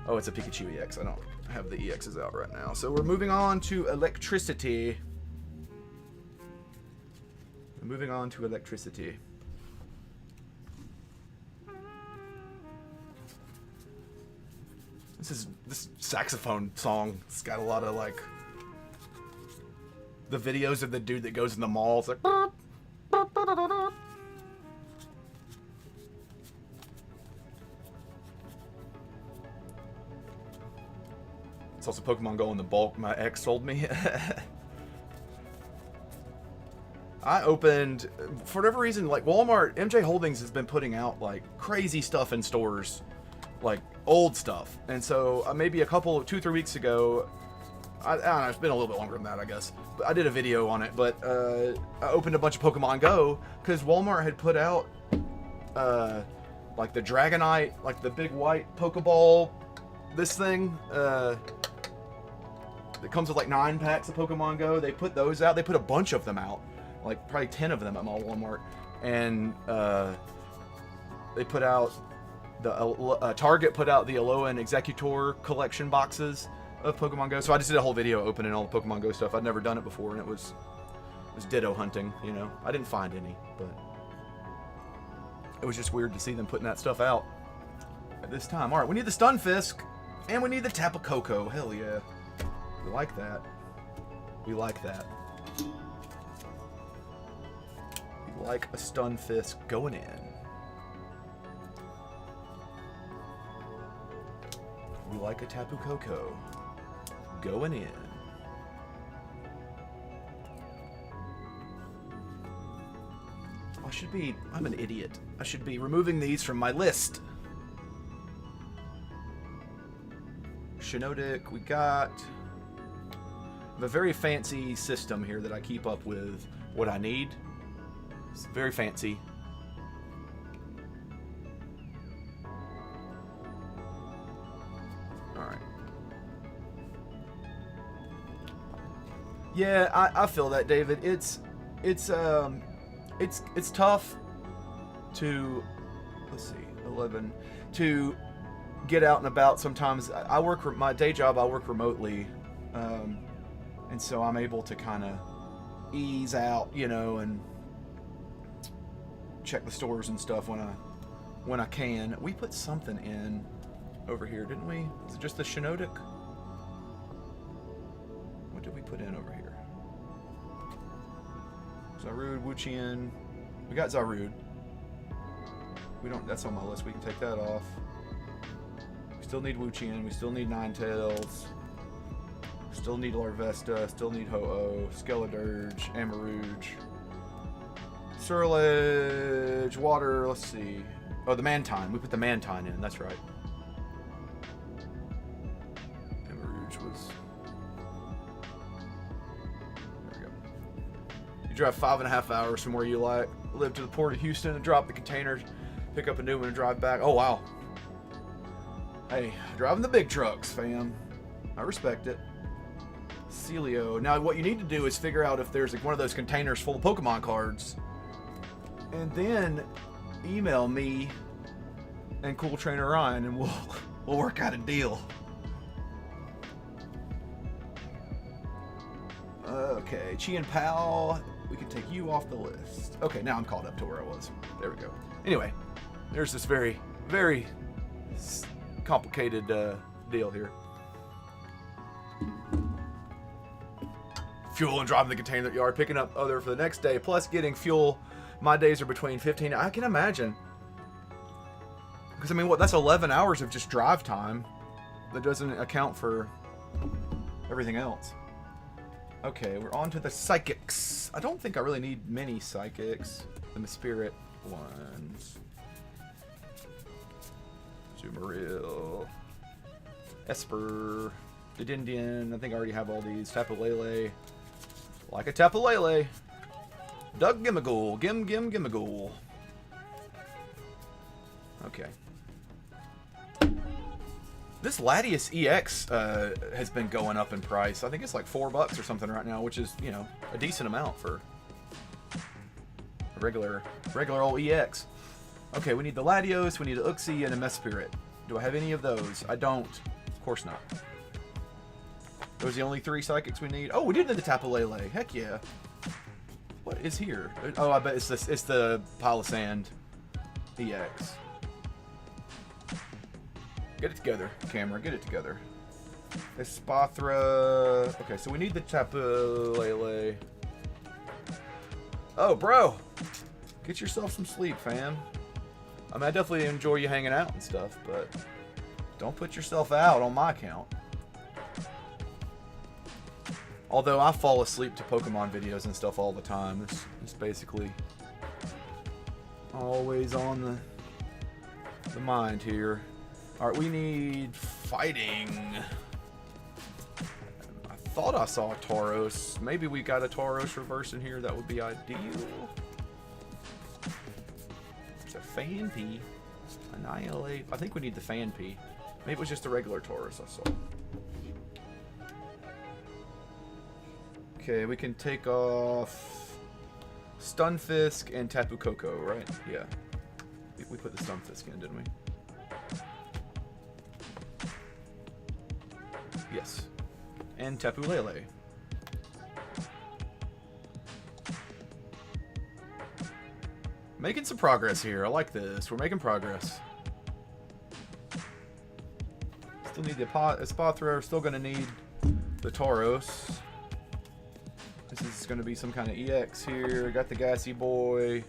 Oh, it's a Pikachu EX. I don't have the EXs out right now, so we're moving on to electricity. Moving on to electricity. This saxophone song. It's got a lot of like the videos of the dude that goes in the mall. It's like. It's also Pokemon Go in the bulk my ex sold me. I opened, for whatever reason, like Walmart, MJ Holdings has been putting out like crazy stuff in stores, like old stuff. And so maybe 2-3 weeks ago, I don't know, it's been a little bit longer than that, I guess. But I did a video on it, but I opened a bunch of Pokemon Go because Walmart had put out like the Dragonite, like the big white Pokeball, this thing. It comes with like 9 packs of Pokemon Go. They put those out. They put a bunch of them out. Like probably 10 of them at my Walmart, and they put out Target put out the Alolan and Executor collection boxes of Pokemon Go. So I just did a whole video opening all the Pokemon Go stuff. I'd never done it before, and it was ditto hunting. You know, I didn't find any, but it was just weird to see them putting that stuff out at this time. All right, we need the Stunfisk, and we need the Tapu Koko. Hell yeah, we like that. We like that. Like a Stunfisk going in. We like a Tapu Koko going in. I'm an idiot. I should be removing these from my list. Shiinotic, we got a very fancy system here that I keep up with what I need. It's very fancy. All right. Yeah, I feel that, David. It's tough to, let's see, 11, to get out and about sometimes. I work, my day job, I work remotely, and so I'm able to kind of ease out, you know, and check the stores and stuff when I can. We put something in over here, didn't we? Is it just the Shiinotic? What did we put in over here? Zarude, Wuchien. We got Zarude. We don't. That's on my list. We can take that off. We still need Wuchien. We still need Ninetales. Still need Larvesta. Still need Ho-Oh. Skeledirge. Amarouge. Surlage, water, let's see. Oh, the Mantine. We put the Mantine in, that's right. Amarouge was... There we go. You drive 5.5 hours from where you live to the port of Houston and drop the containers, pick up a new one and drive back. Oh, wow. Hey, driving the big trucks, fam. I respect it. Celio. Now, what you need to do is figure out if there's like one of those containers full of Pokemon cards. And then email me and Cool Trainer Ryan and we'll work out a deal. Okay, Chi and Pal, we can take you off the list. Okay, now I'm caught up to where I was. There we go. Anyway, there's this very, very complicated deal here. Fuel and dropping the container at the yard, picking up other for the next day, plus getting fuel. My days are between 15. I can imagine. Because, I mean, what? That's 11 hours of just drive time. That doesn't account for everything else. Okay, we're on to the psychics. I don't think I really need many psychics. The spirit ones. Zoomeril. Esper. Dedindian. I think I already have all these. Tapu Lele. Like a Tapu Lele. Doug Gimmighoul. Gimmighoul. Okay. This Latias EX has been going up in price. I think it's like $4 or something right now, which is, you know, a decent amount for a regular old EX. Okay, we need the Latios, we need the Uxie, and a Mesprit. Do I have any of those? I don't. Of course not. Those are the only 3 psychics we need. Oh, we did need the Tapu Lele. Heck yeah. What is here? Oh, I bet it's the Pile of Sand EX. Get it together, camera. Get it together. Espathra. Okay, so we need the Tapu Lele. Oh, bro. Get yourself some sleep, fam. I mean, I definitely enjoy you hanging out and stuff, but don't put yourself out on my account. Although I fall asleep to Pokemon videos and stuff all the time. It's basically always on the mind here. Alright, we need fighting. I thought I saw a Tauros. Maybe we got a Tauros reverse in here. That would be ideal. There's a Phanpy. Annihilate. I think we need the Phanpy. Maybe it was just a regular Tauros I saw. Okay, we can take off Stunfisk and Tapu Koko, right? Yeah. We put the Stunfisk in, didn't we? Yes. And Tapu Lele. Making some progress here. I like this. We're making progress. Still need the Espathra. Still going to need the Tauros. This is going to be some kind of EX here. Got the Gassy Boy.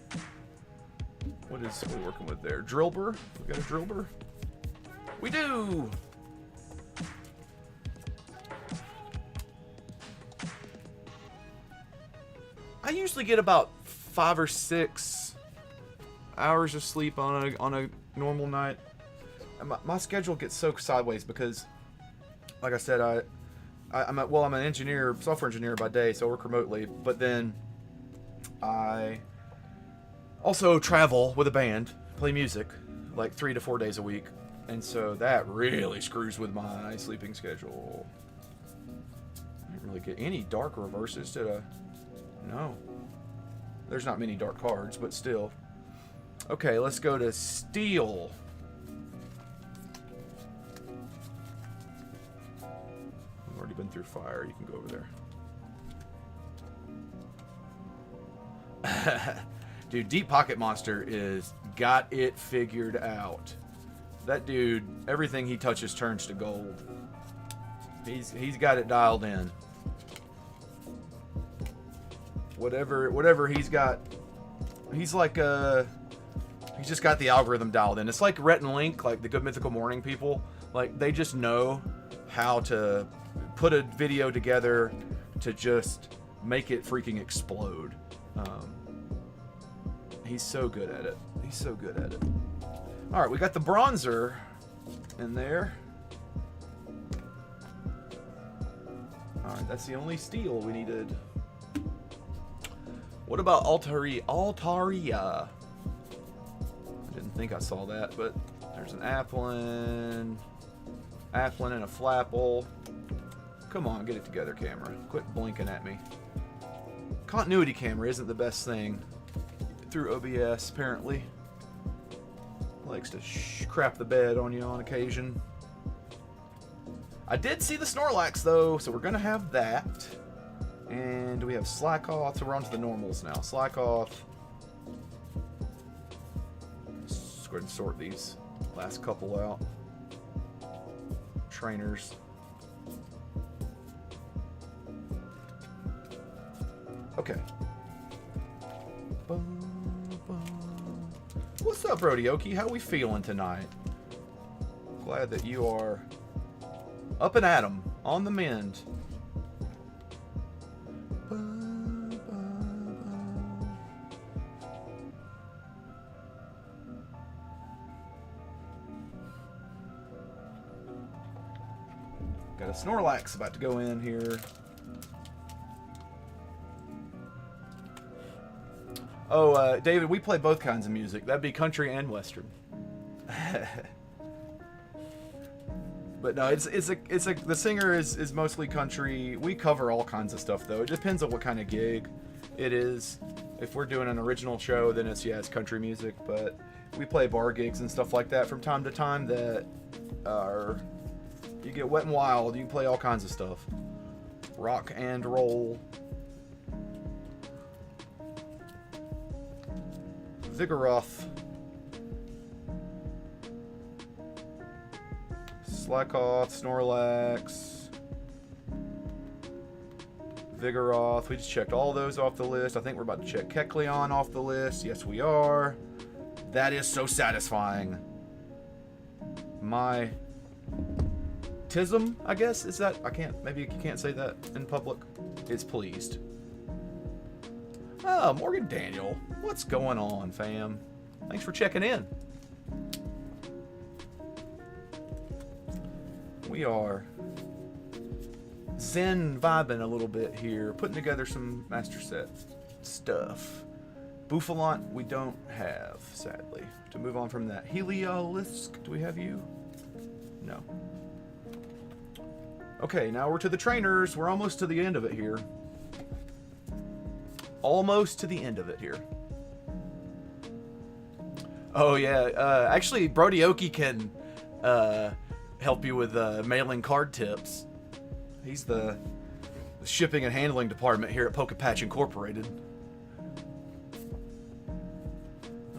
What are we working with there? Drillbur? We got a Drillbur? We do! I usually get about 5 or 6 hours of sleep on a normal night. And my schedule gets so sideways because, like I said, I'm an engineer, software engineer by day, so I work remotely. But then I also travel with a band, play music, like 3 to 4 days a week, and so that really screws with my sleeping schedule. I didn't really get any dark reverses, did I? No. There's not many dark cards, but still. Okay, let's go to Steel. We've already been through Fire. You can go over there. Dude, Deep Pocket Monster is got it figured out. That dude, everything he touches turns to gold. He's got it dialed in. Whatever he's got, he's like he's just got the algorithm dialed in. It's like Rhett and Link, like the Good Mythical Morning people. Like they just know how to put a video together to just make it freaking explode. He's so good at it. He's so good at it. All right, we got the bronzer in there. All right, that's the only steel we needed. What about Altaria? I didn't think I saw that, but there's an Applin. Applin and a Flapple. Come on, get it together, camera. Quit blinking at me. Continuity camera isn't the best thing through OBS, apparently. Likes to crap the bed on you on occasion. I did see the Snorlax, though, so we're going to have that. And we have Slackoth, so we're on to the normals now. Slackoth. Let's go ahead and sort these last couple out. Trainers. Okay. What's up, Brodioki? How we feeling tonight? Glad that you are up and at 'em, on the mend. Got a Snorlax about to go in here. Oh, David, we play both kinds of music. That'd be country and western. But no, the singer is mostly country. We cover all kinds of stuff though. It depends on what kind of gig it is. If we're doing an original show, then it's country music. But we play bar gigs and stuff like that from time to time. That are you get wet and wild. You can play all kinds of stuff. Rock and roll. Vigoroth. Slackoth, Snorlax, Vigoroth. We just checked all those off the list. I think we're about to check Kecleon off the list. Yes, we are. That is so satisfying. My tism, I guess, is that? Maybe you can't say that in public. Is pleased. Oh, Morgan Daniel. What's going on, fam? Thanks for checking in. We are zen vibing a little bit here, putting together some master set stuff. Bouffalont we don't have, sadly. To move on from that. Heliolisk, do we have you? No. Okay, now we're to the trainers. We're almost to the end of it here. Almost to the end of it here. Oh yeah, actually Brodioki can help you with mailing card tips. He's the shipping and handling department here at PokéPatch Incorporated.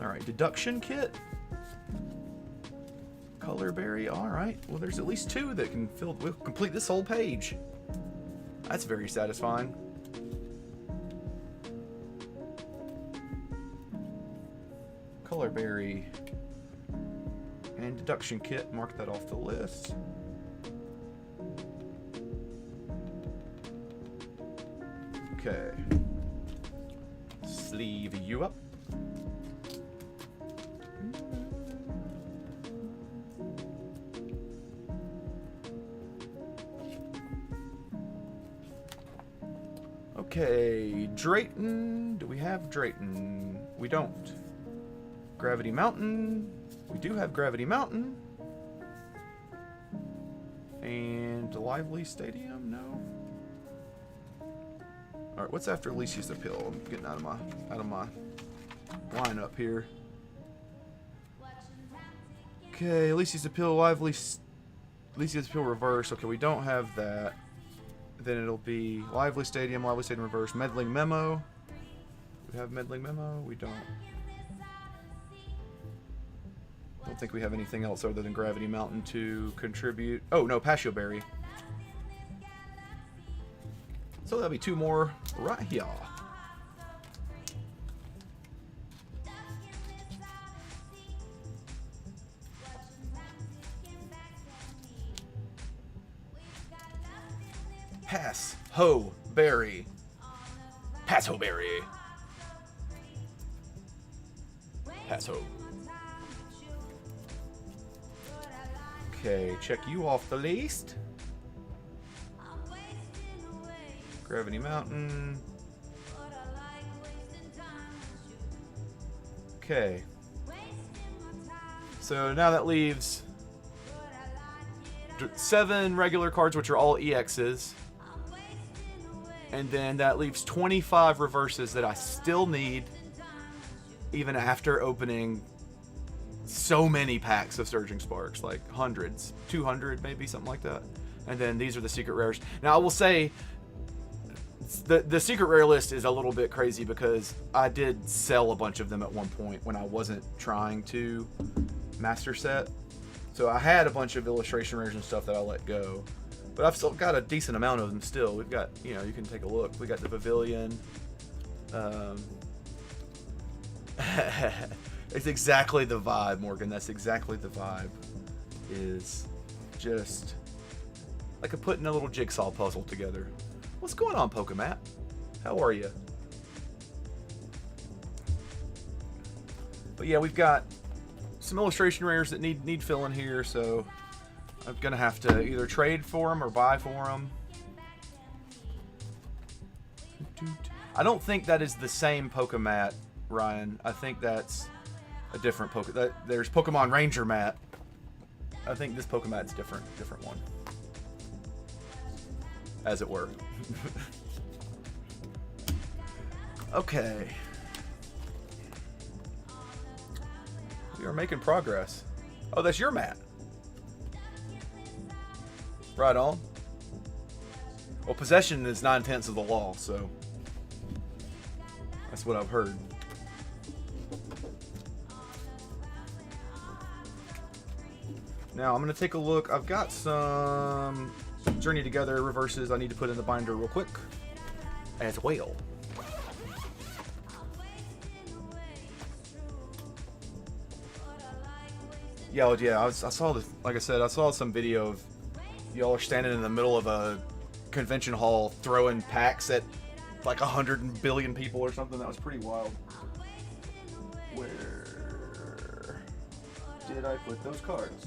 Alright, deduction kit. Colorberry, alright. Well, there's at least 2 that will complete this whole page. That's very satisfying. Colorberry and deduction kit, mark that off the list. Okay. Sleeve you up. Okay, Drayton. Do we have Drayton? We don't. Gravity Mountain. We do have Gravity Mountain. And Lively Stadium? No. Alright, what's after Alicia's Appeal? I'm getting out of my lineup here. Okay, Alicia's Appeal, Alicia's Appeal Reverse. Okay, we don't have that. Then it'll be Lively Stadium Reverse, Meddling Memo. Do we have Meddling Memo? We don't. I don't think we have anything else other than Gravity Mountain to contribute. Oh, no, Patio Berry. So that'll be 2 more right here. Pass Ho Berry. Pass Ho Berry. Pass Ho. Okay, check you off the list. Gravity Mountain. Okay. So now that leaves 7 regular cards, which are all EXs. And then that leaves 25 reverses that I still need, even after opening so many packs of Surging Sparks, like hundreds, 200 maybe, something like that. And then these are the secret rares. Now I will say, the secret rare list is a little bit crazy because I did sell a bunch of them at one point when I wasn't trying to master set. So I had a bunch of illustration rares and stuff that I let go. But I've still got a decent amount of them still. We've got, you know, you can take a look. We got the Pavilion. It's exactly the vibe, Morgan. That's exactly the vibe. Is just like putting a little jigsaw puzzle together. What's going on, Pokemat? How are you? But yeah, we've got some illustration rares that need filling here, so I'm gonna have to either trade for them or buy for them. I don't think that is the same Pokemat, Ryan. I think that's a different there's Pokemon Ranger Mat. I think this Pokemat's different one, as it were. Okay. We are making progress. Oh, that's your mat. Right on. Well, possession is 9/10 of the law, so that's what I've heard. Now, I'm going to take a look. I've got some Journey Together reverses I need to put in the binder real quick as well. Yeah, I saw this. Like I said, I saw some video of y'all are standing in the middle of a convention hall throwing packs at like 100 billion people or something. That was pretty wild. Where did I put those cards?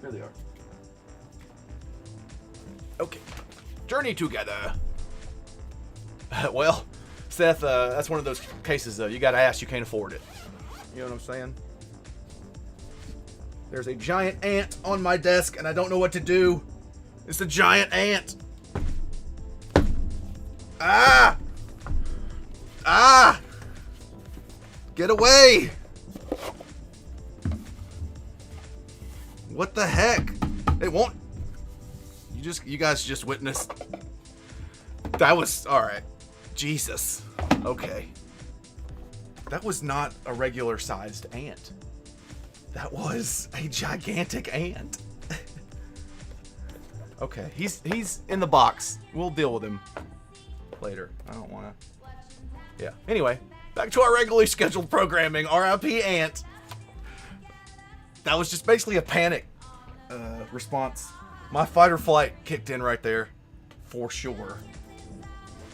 There they are. Okay. Journey Together. Well, Seth, that's one of those cases, though. You gotta ask, you can't afford it. You know what I'm saying? There's a giant ant on my desk, and I don't know what to do. It's a giant ant. Ah! Ah! Get away! What the heck? It won't. You guys just witnessed. That was alright. Jesus. Okay. That was not a regular sized ant. That was a gigantic ant. Okay, he's in the box. We'll deal with him later. I don't want to. Yeah. Anyway, back to our regularly scheduled programming. R.I.P. Ant. That was just basically a panic response. My fight or flight kicked in right there, for sure.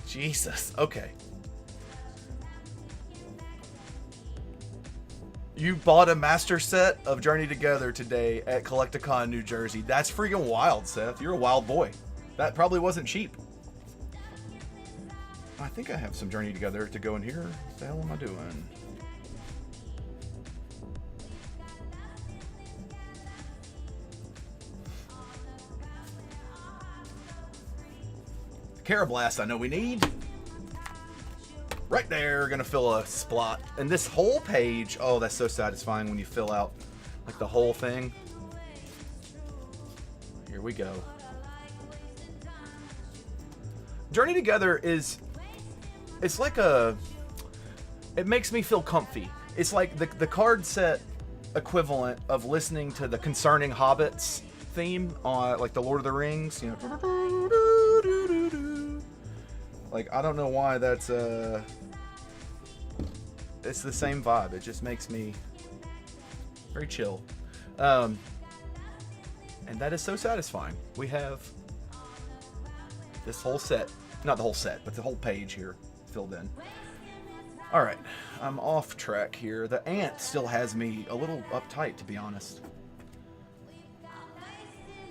Jesus. Okay. You bought a master set of Journey Together today at Collecticon, New Jersey. That's freaking wild, Seth. You're a wild boy. That probably wasn't cheap. I think I have some Journey Together to go in here. What the hell am I doing? Carablast, I know we need. Right there, gonna fill a spot. And this whole page, oh, that's so satisfying when you fill out like the whole thing. Here we go. Journey Together is, it's like it makes me feel comfy. It's like the card set equivalent of listening to the Concerning Hobbits theme on like the Lord of the Rings, you know. Like, I don't know why that's it's the same vibe. It just makes me very chill. And that is so satisfying. We have this whole set, not the whole set, but the whole page here filled in. All right, I'm off track here. The ant still has me a little uptight, to be honest.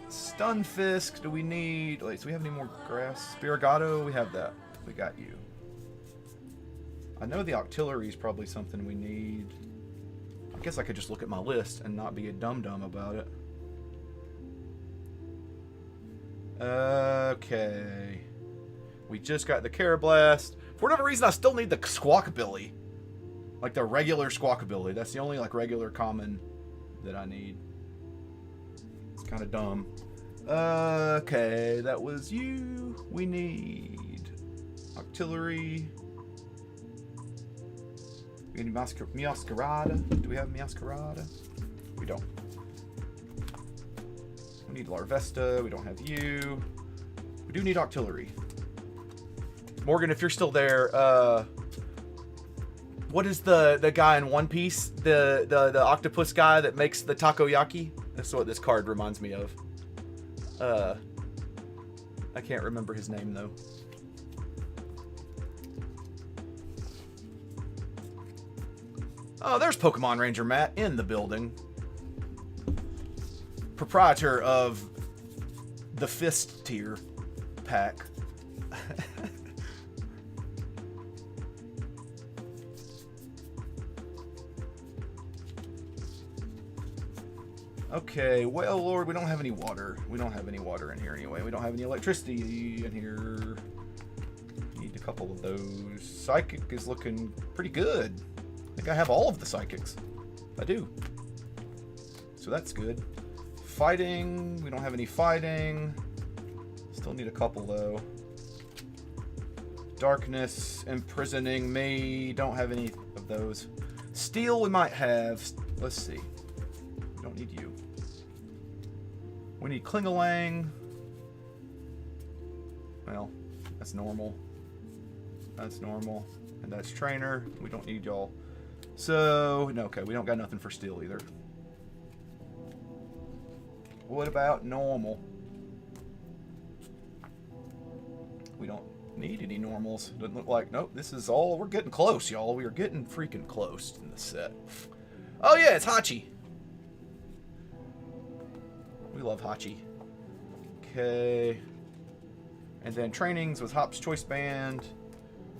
Stunfisk, do we need... Wait, do we have any more grass? Spirigato, we have that. We got you. I know the Octillery is probably something we need. I guess I could just look at my list and not be a dum-dum about it. Okay. We just got the Carablast. For whatever reason, I still need the Squawkabilly. Like the regular Squawkabilly. That's the only like regular common that I need. It's kind of dumb. Okay, that was you. We need Octillery. We need Meowscarada. Do we have Meowscarada? We don't. We need Larvesta. We don't have you. We do need Octillery. Morgan, if you're still there, what is the guy in One Piece? The octopus guy that makes the takoyaki? That's what this card reminds me of. I can't remember his name though. Oh, there's Pokemon Ranger Matt in the building. Proprietor of the Fist tier pack. Okay, well, Lord, we don't have any water. We don't have any water in here anyway. We don't have any electricity in here. Need a couple of those. Psychic is looking pretty good. I think I have all of the psychics. I do. So that's good. Fighting. We don't have any fighting. Still need a couple, though. Darkness, imprisoning me. Don't have any of those. Steel we might have. Let's see. We don't need you. We need Klingalang. Well, that's normal. That's normal. And that's trainer. We don't need y'all. So, no, okay, we don't got nothing for steel either. What about normal? We don't need any normals. Doesn't look like, nope, this is all, we're getting close, y'all. We are getting freaking close in the set. Oh yeah, it's Hachi. We love Hachi. Okay. And then trainings with Hop's Choice Band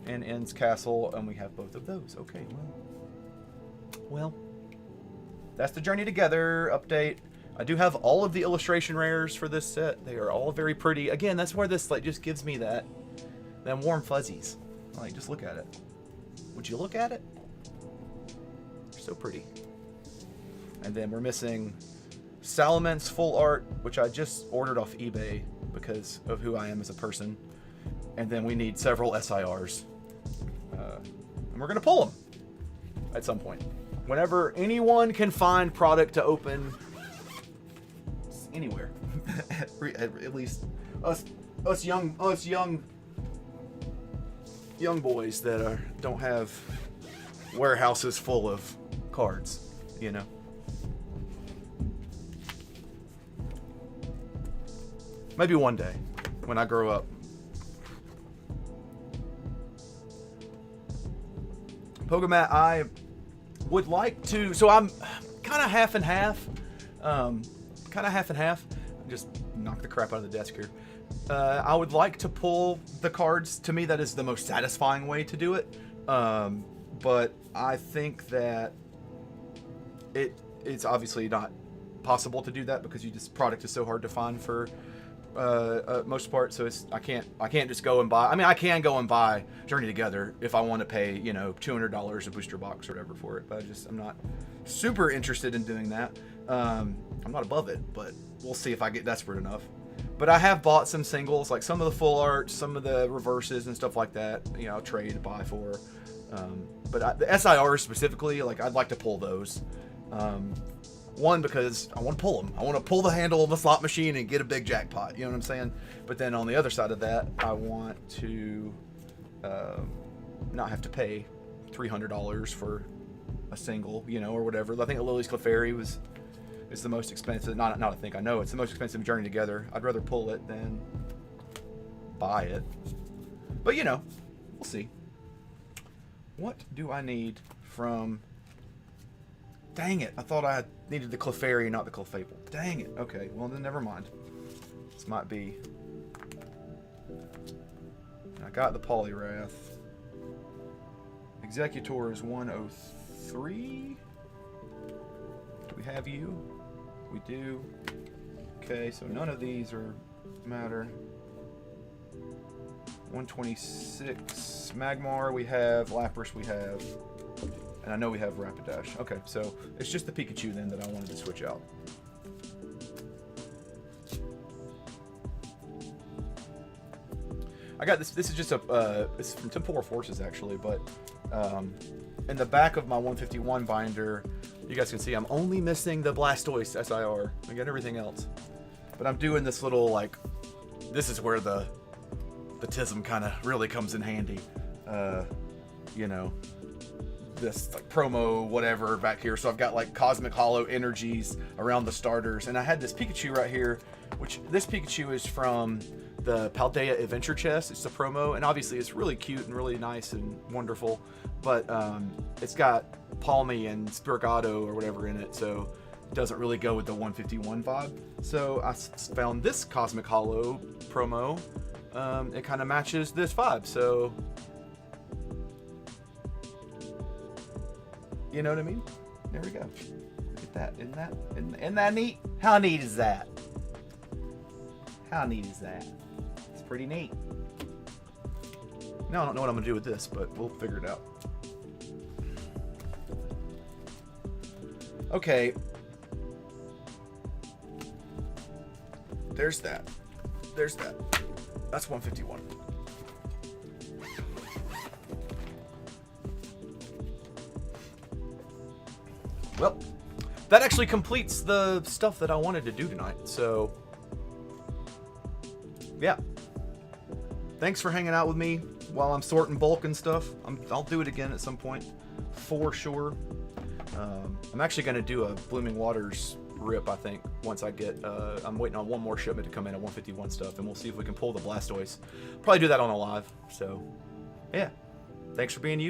and Ends Castle, and we have both of those. Okay, well, that's the Journey Together update. I do have all of the illustration rares for this set. They are all very pretty. Again, that's where this like just gives me them warm fuzzies. Like, just look at it. Would you look at it? They're so pretty. And then we're missing Salaman's full art, which I just ordered off eBay because of who I am as a person. And then we need several SIRs. And we're going to pull them at some point. Whenever anyone can find product to open anywhere. At least us young boys that don't have warehouses full of cards, you know. Maybe one day when I grow up. Pokemat, I would like to, so I'm kind of half and half. Just knock the crap out of the desk here. I would like to pull the cards. To me, that is the most satisfying way to do it. But I think that it's obviously not possible to do that because product is so hard to find for most part. So I can't just go and buy. I mean, I can go and buy Journey Together if I want to pay, you know, $200 a booster box or whatever for it. But I'm not super interested in doing that. I'm not above it, but we'll see if I get desperate enough. But I have bought some singles, like some of the full art, some of the reverses and stuff like that. You know, I'll trade, buy for. But the SIRs specifically, like I'd like to pull those. One, because I want to pull them. I want to pull the handle of the slot machine and get a big jackpot. You know what I'm saying? But then on the other side of that, I want to not have to pay $300 for a single, you know, or whatever. I think Lily's Clefairy is the most expensive. Not I think, I know it's the most expensive Journey Together. I'd rather pull it than buy it. But, you know, we'll see. What do I need from... Dang it, I thought I needed the Clefairy, not the Clefable. Dang it. Okay, well then never mind. This might be... I got the Poliwrath. Executor is 103. Do we have you? We do. Okay, so none of these are matter. 126 Magmar we have, Lapras we have, and I know we have Rapidash. Okay, so it's just the Pikachu then that I wanted to switch out. I got this. This is just a. It's from Temporal Forces actually, but in the back of my 151 binder, you guys can see I'm only missing the Blastoise SIR. I got everything else, but I'm doing this little like. This is where the TISM kind of really comes in handy. You know, this like promo whatever back here. So I've got like Cosmic Hollow energies around the starters, and I had this Pikachu right here, which this Pikachu is from the Paldea Adventure Chest. It's the promo, and obviously it's really cute and really nice and wonderful, but it's got Palmy and Spirigato or whatever in it, so it doesn't really go with the 151 vibe. So I found this Cosmic Hollow promo. It kind of matches this vibe, so you know what I mean? There we go. Look at that. Isn't that neat? How neat is that? How neat is that? It's pretty neat. Now I don't know what I'm gonna do with this, but we'll figure it out. Okay. There's that. There's that. That's 151. Well, that actually completes the stuff that I wanted to do tonight, so yeah. Thanks for hanging out with me while I'm sorting bulk and stuff. I'll do it again at some point, for sure. I'm actually going to do a Blooming Waters rip, I think, once I get... I'm waiting on one more shipment to come in at 151 stuff, and we'll see if we can pull the Blastoise. Probably do that on a live, so yeah. Thanks for being you.